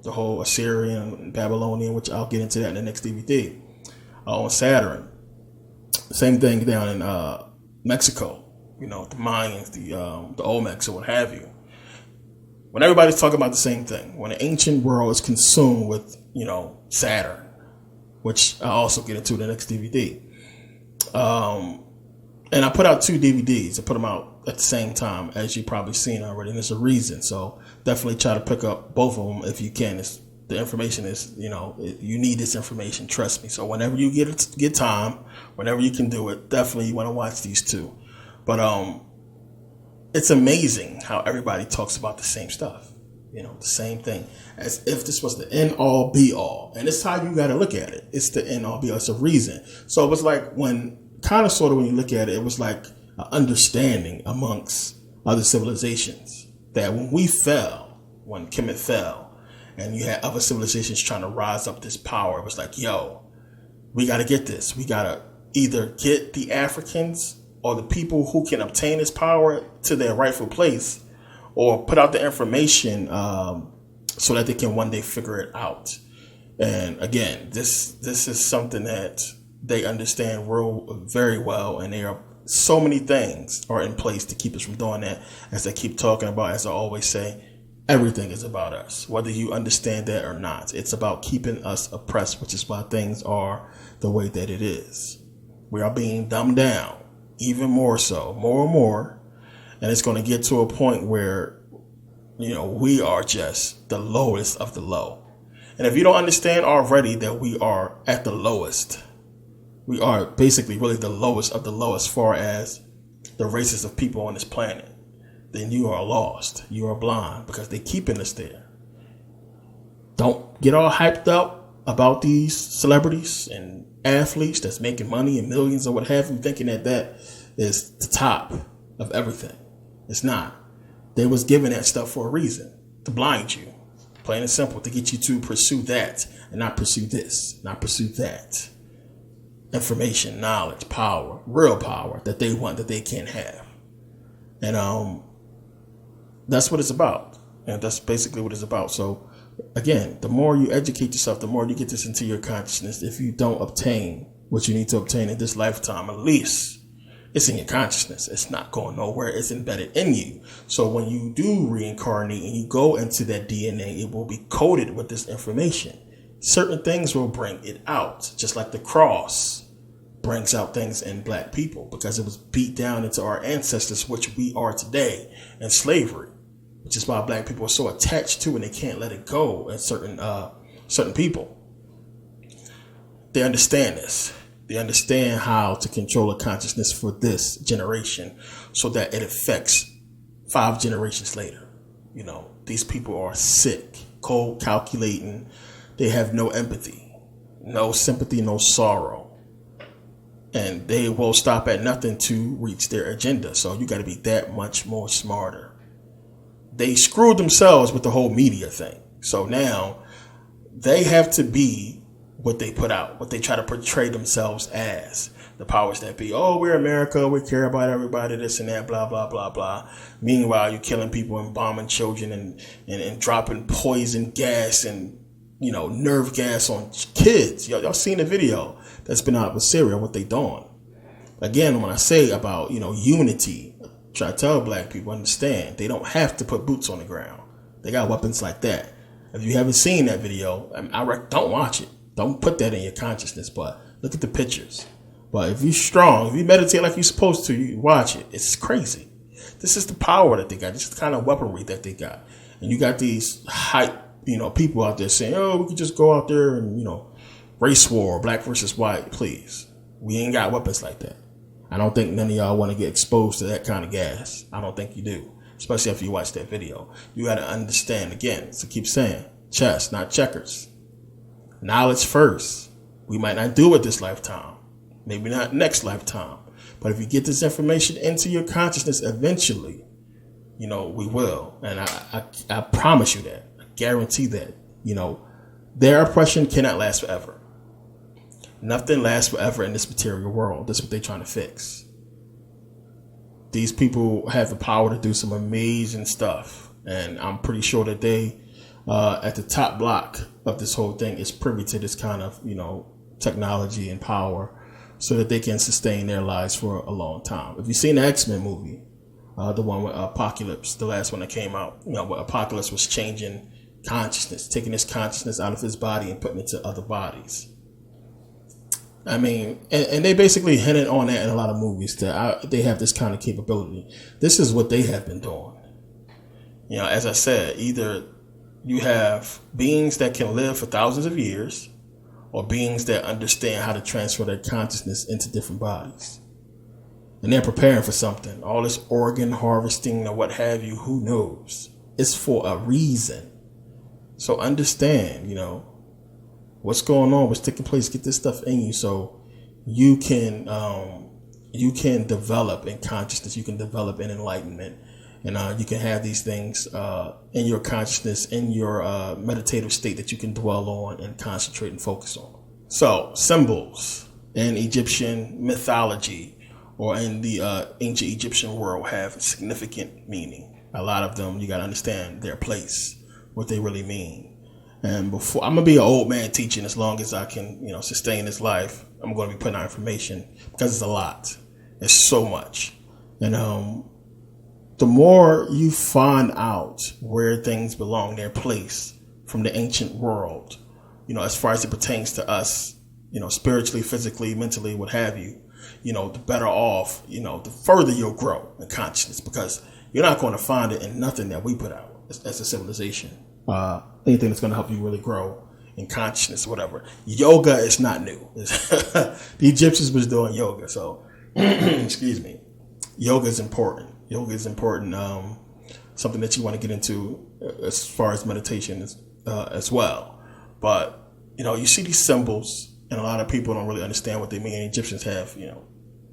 the whole Assyrian and Babylonian, which I'll get into that in the next DVD, on Saturn, same thing down in Mexico, you know, the Mayans, the Olmecs, or what have you. When everybody's talking about the same thing, when the ancient world is consumed with, you know, Saturn, which I'll also get into in the next DVD. And I put out 2 DVDs. I put them out at the same time, as you've probably seen already. And there's a reason. So definitely try to pick up both of them if you can. The information is, you know, you need this information. Trust me. So whenever you get time, whenever you can do it, definitely you want to watch these 2. But it's amazing how everybody talks about the same stuff. You know, the same thing, as if this was the end all be all. And it's how you got to look at it. It's the end all be all. It's a reason. So it was like when you look at it, it was like an understanding amongst other civilizations that when we fell, when Kemet fell, and you had other civilizations trying to rise up this power, it was like, yo, we got to get this. We got to either get the Africans or the people who can obtain this power to their rightful place, or put out the information so that they can one day figure it out. And again, this is something that they understand very well, and there are so many things are in place to keep us from doing that. As I keep talking about, as I always say, everything is about us, whether you understand that or not. It's about keeping us oppressed, which is why things are the way that it is. We are being dumbed down, even more so, more and more, and it's going to get to a point where, you know, we are just the lowest of the low. And if you don't understand already that we are at the lowest, we are basically really the lowest of the low as far as the races of people on this planet, then you are lost. You are blind because they're keeping us there. Don't get all hyped up about these celebrities and athletes that's making money and millions or what have you, thinking that that is the top of everything. It's not. They was given that stuff for a reason, to blind you, plain and simple, to get you to pursue that and not pursue this, not pursue that. Information, knowledge, power, real power that they want that they can't have. And that's what it's about. And that's basically what it's about. So again, the more you educate yourself, the more you get this into your consciousness. If you don't obtain what you need to obtain in this lifetime, at least it's in your consciousness. It's not going nowhere. It's embedded in you. So when you do reincarnate and you go into that DNA, it will be coded with this information. Certain things will bring it out, just like the cross brings out things in black people because it was beat down into our ancestors, which we are today, in slavery, which is why black people are so attached to and they can't let it go. And certain people, they understand this. They understand how to control a consciousness for this generation so that it affects 5 generations later. You know, these people are sick, cold, calculating. They have no empathy, no sympathy, no sorrow. And they will stop at nothing to reach their agenda. So you got to be that much more smarter. They screwed themselves with the whole media thing. So now they have to be what they put out, what they try to portray themselves as. The powers that be. Oh, we're America. We care about everybody, this and that, blah, blah, blah, blah. Meanwhile, you're killing people and bombing children and dropping poison gas and, you know, nerve gas on kids. Y'all seen the video that's been out with Syria, what they doing. Again, when I say about, you know, unity, try to tell black people, understand, they don't have to put boots on the ground. They got weapons like that. If you haven't seen that video, don't watch it. Don't put that in your consciousness, but look at the pictures. But if you're strong, if you meditate like you're supposed to, you watch it. It's crazy. This is the power that they got. This is the kind of weaponry that they got. And you got these hype, you know, people out there saying, oh, we could just go out there and, you know, race war, black versus white. Please. We ain't got weapons like that. I don't think none of y'all want to get exposed to that kind of gas. I don't think you do. Especially after you watch that video. You got to understand, again, so keep saying, chess, not checkers. Knowledge first. We might not do it this lifetime. Maybe not next lifetime. But if you get this information into your consciousness eventually, you know, we will. And I promise you that. I guarantee that. You know, their oppression cannot last forever. Nothing lasts forever in this material world. That's what they're trying to fix. These people have the power to do some amazing stuff. And I'm pretty sure that they, at the top block of this whole thing, is privy to this kind of, you know, technology and power so that they can sustain their lives for a long time. If you've seen the X-Men movie, the one with Apocalypse, the last one that came out, you know, where Apocalypse was changing consciousness, taking his consciousness out of his body and putting it to other bodies. I mean, and they basically hinted on that in a lot of movies that they have this kind of capability. This is what they have been doing. You know, as I said, either you have beings that can live for thousands of years or beings that understand how to transfer their consciousness into different bodies. And they're preparing for something. All this organ harvesting or what have you, who knows? It's for a reason. So understand, you know, what's going on, what's taking place. Get this stuff in you so you can develop in consciousness. You can develop in enlightenment. And you can have these things in your consciousness, in your meditative state that you can dwell on and concentrate and focus on. So symbols in Egyptian mythology or in the ancient Egyptian world have significant meaning. A lot of them, you got to understand their place, what they really mean. And before, I'm going to be an old man teaching as long as I can, you know, sustain this life. I'm going to be putting out information because it's a lot. It's so much. And the more you find out where things belong, their place from the ancient world, you know, as far as it pertains to us, you know, spiritually, physically, mentally, what have you, you know, the better off, you know, the further you'll grow in consciousness because you're not going to find it in nothing that we put out as a civilization. Anything that's going to help you really grow and consciousness, whatever. Yoga is not new. The Egyptians was doing yoga, so excuse me. Yoga is important. Yoga is important. Something that you want to get into as far as meditation as well. But you see these symbols, and a lot of people don't really understand what they mean. Egyptians have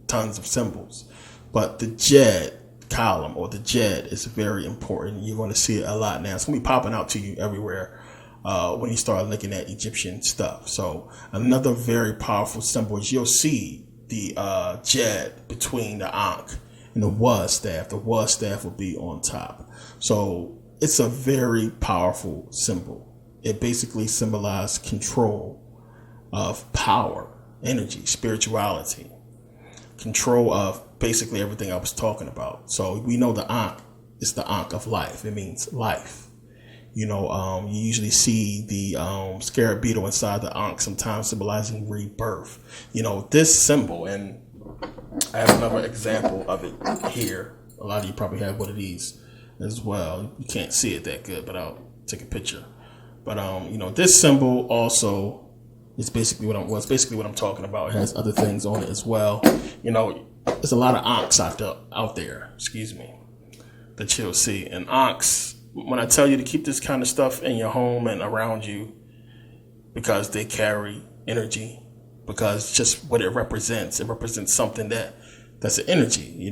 tons of symbols, but the Jed column or the Jed is very important. You're going to see it a lot now. It's going to be popping out to you everywhere when you start looking at Egyptian stuff. So another very powerful symbol is you'll see the Jed between the Ankh and the Waz staff. The Waz staff will be on top. So it's a very powerful symbol. It basically symbolizes control of power, energy, spirituality, control of basically everything I was talking about. So we know the Ankh is the Ankh of life. It means life. You usually see the scarab beetle inside the Ankh, sometimes symbolizing rebirth. This symbol, and I have another example of it here. A lot of you probably have one of these as well. You can't see it that good, but I'll take a picture. But this symbol also is basically what I'm talking about. It has other things on it as well. There's a lot of Ankhs out there. Excuse me, that you'll see. And Ankhs, when I tell you to keep this kind of stuff in your home and around you, because they carry energy, because just what it represents something that's an energy.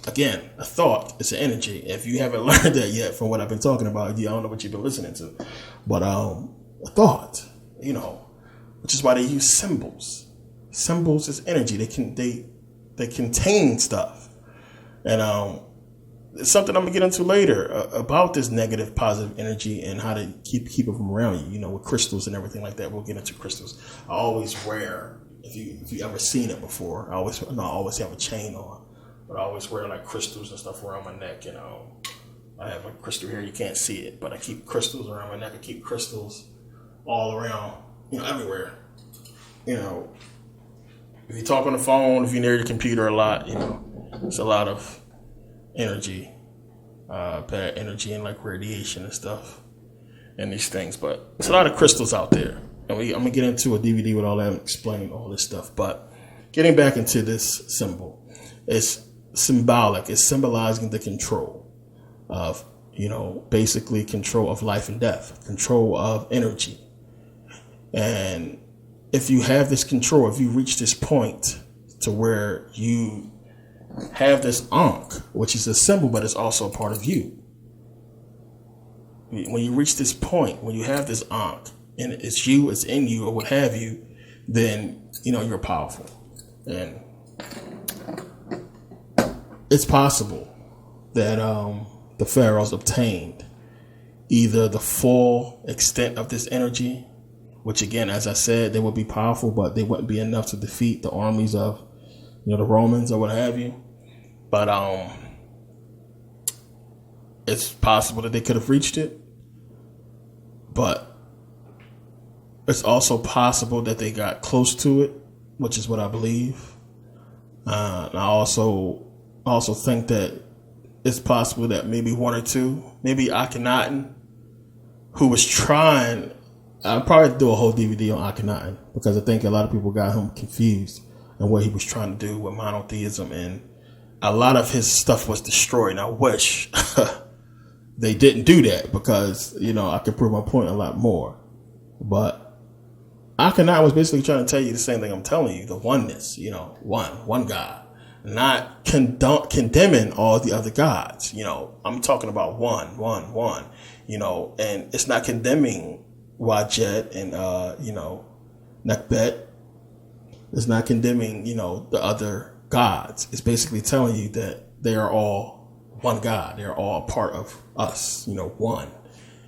Again, a thought is an energy. If you haven't learned that yet from what I've been talking about, I don't know what you've been listening to, but a thought, which is why they use symbols. Symbols is energy. They contain stuff, and it's something I'm gonna get into later about this negative, positive energy and how to keep it from around you. With crystals and everything like that. We'll get into crystals. I always wear, if you ever seen it before, I always have a chain on, but I always wear like crystals and stuff around my neck. I have a crystal here. You can't see it, but I keep crystals around my neck. I keep crystals all around, everywhere. If you talk on the phone, if you're near your computer a lot, it's a lot of energy, bad energy and like radiation and stuff and these things. But there's a lot of crystals out there. And I'm going to get into a DVD with all that and explain all this stuff. But getting back into this symbol, it's symbolic. It's symbolizing the control of, basically control of life and death, control of energy. And if you have this control, if you reach this point to where you have this Ankh, which is a symbol, but it's also a part of you. When you reach this point, when you have this Ankh, and it's you, it's in you, or what have you, then, you're powerful. And it's possible that the pharaohs obtained either the full extent of this energy, which again, as I said, they would be powerful, but they wouldn't be enough to defeat the armies of, the Romans or what have you. But it's possible that they could have reached it. But it's also possible that they got close to it, which is what I believe. And I also think that it's possible that maybe one or two, maybe Akhenaten, who was trying. I'll probably do a whole DVD on Akhenaten because I think a lot of people got him confused and what he was trying to do with monotheism, and a lot of his stuff was destroyed. And I wish they didn't do that because, I could prove my point a lot more. But Akhenaten was basically trying to tell you the same thing I'm telling you, the oneness, one God, not condemning all the other gods. I'm talking about one, and it's not condemning Wajet and, Nakbet. It's not condemning, the other gods. It's basically telling you that they are all one God. They're all part of us, one.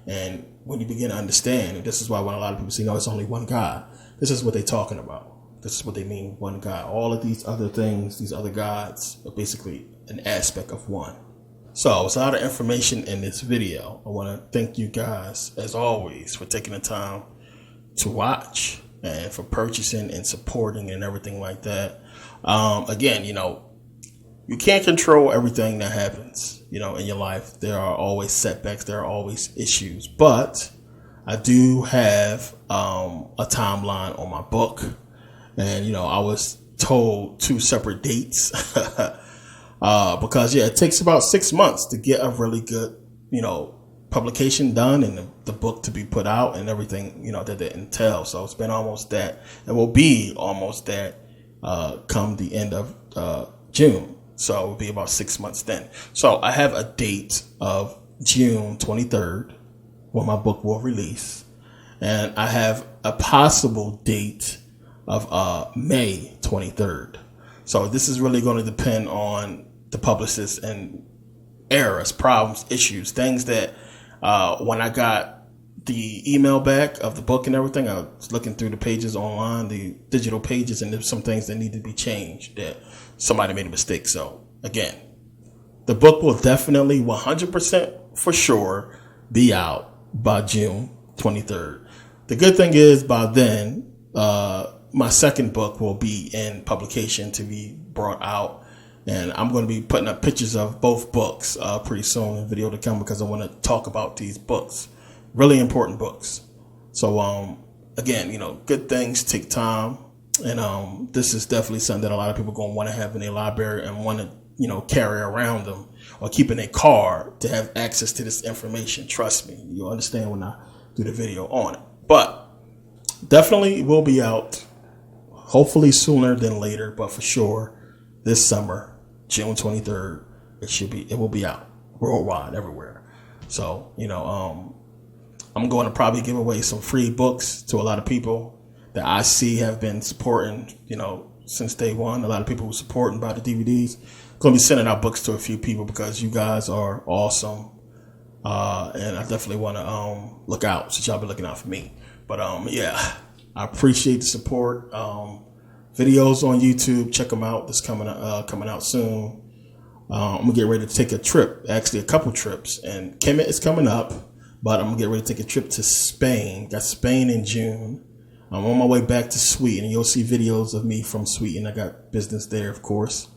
And when you begin to understand, and this is why when a lot of people say, no, it's only one God, this is what they're talking about. This is what they mean, one God. All of these other things, these other gods, are basically an aspect of one. So it's a lot of information in this video. I want to thank you guys, as always, for taking the time to watch and for purchasing and supporting and everything like that. Again, you can't control everything that happens, in your life. There are always setbacks. There are always issues. But I do have a timeline on my book, and I was told 2 separate dates because it takes about 6 months to get a really good publication done and the book to be put out and everything that it entails. So it's been almost that. It will be almost that come the end of June. So it will be about 6 months then. So I have a date of June 23rd when my book will release. And I have a possible date of May 23rd. So this is really going to depend on the publicist and errors, problems, issues, things that when I got the email back of the book and everything, I was looking through the pages online, the digital pages, and there's some things that need to be changed that somebody made a mistake. So again, the book will definitely 100% for sure be out by June 23rd. The good thing is by then, my second book will be in publication to be brought out. And I'm going to be putting up pictures of both books pretty soon in video to come because I want to talk about these books. Really important books. So, again, good things take time. And this is definitely something that a lot of people are going to want to have in their library and want to, carry around them or keep in a car to have access to this information. Trust me, you'll understand when I do the video on it. But definitely will be out, hopefully sooner than later, but for sure this summer, June 23rd, it will be out worldwide, everywhere. So, I'm going to probably give away some free books to a lot of people that I see have been supporting, since day one. A lot of people who supporting by the DVDs. Going to be sending out books to a few people because you guys are awesome. And I definitely want to look out since y'all been looking out for me. But I appreciate the support. Videos on YouTube, check them out. That's coming out soon. I'm gonna get ready to take a trip, actually a couple trips, and Kemet is coming up, but I'm gonna get ready to take a trip to Spain. Got Spain in June. I'm on my way back to Sweden, and you'll see videos of me from Sweden. I got business there, of course.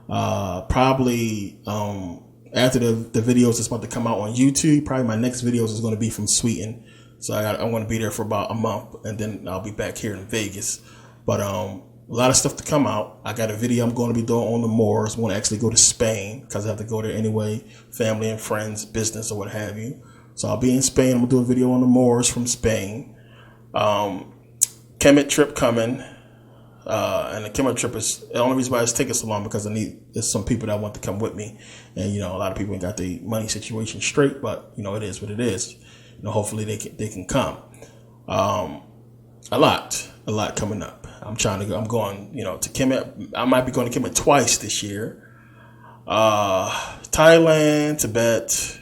Probably after the videos that's about to come out on YouTube, probably my next videos is going to be from Sweden. So I'm going to be there for about a month, and then I'll be back here in Vegas. But a lot of stuff to come out. I got a video I'm going to be doing on the Moors. I want to actually go to Spain because I have to go there anyway, family and friends, business or what have you. So I'll be in Spain. I'm going to do a video on the Moors from Spain. Kemet trip coming. And the Kemet trip is the only reason why it's taking so long because there's some people that want to come with me. And, a lot of people ain't got the money situation straight, but, it is what it is. Hopefully they can come. A lot coming up. I'm going, to Kemet. I might be going to Kemet twice this year. Thailand, Tibet,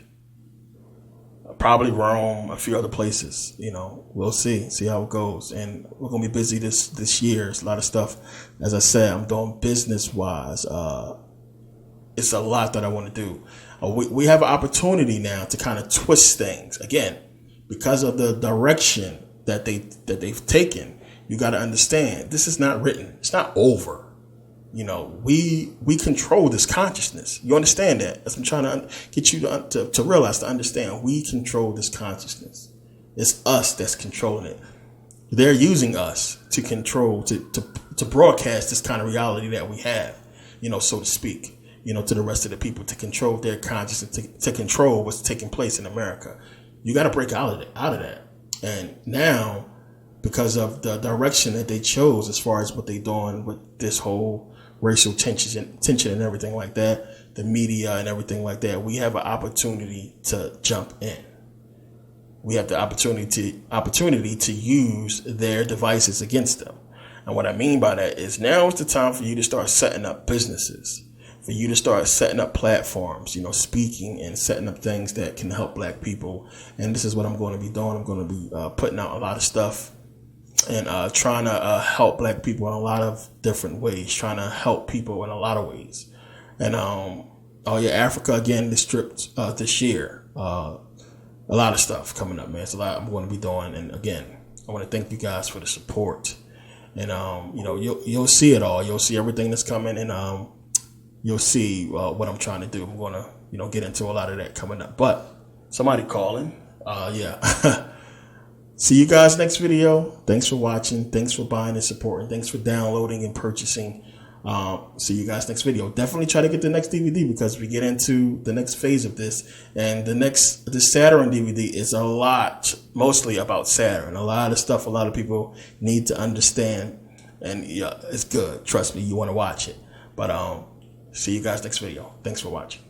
probably Rome, a few other places. We'll see how it goes. And we're going to be busy this year. It's a lot of stuff. As I said, I'm doing business wise. It's a lot that I want to do. We have an opportunity now to kind of twist things again because of the direction that they've taken. You got to understand this is not written. It's not over. We control this consciousness. You understand that? That's what I'm trying to get you to realize, to understand. We control this consciousness. It's us that's controlling it. They're using us to control, to broadcast this kind of reality that we have, so to speak, to the rest of the people, to control their consciousness, to control what's taking place in America. You got to break out of that. And now, because of the direction that they chose as far as what they're doing with this whole racial tension and everything like that, the media and everything like that, we have an opportunity to jump in. We have the opportunity to use their devices against them. And what I mean by that is now is the time for you to start setting up businesses, for you to start setting up platforms, speaking and setting up things that can help black people. And this is what I'm going to be doing. I'm going to be putting out a lot of stuff and trying to help black people in a lot of different ways, trying to help people in a lot of ways. And, Africa, again, this trip this year, a lot of stuff coming up, man. It's a lot I'm going to be doing. And again, I want to thank you guys for the support. And, you'll see it all. You'll see everything that's coming, and you'll see what I'm trying to do. I'm going to, get into a lot of that coming up. But somebody calling. See you guys next video. Thanks for watching. Thanks for buying and supporting. Thanks for downloading and purchasing. See you guys next video. Definitely try to get the next DVD because we get into the next phase of this. And the Saturn DVD is a lot, mostly about Saturn. A lot of stuff a lot of people need to understand. And yeah, it's good. Trust me, you want to watch it. But see you guys next video. Thanks for watching.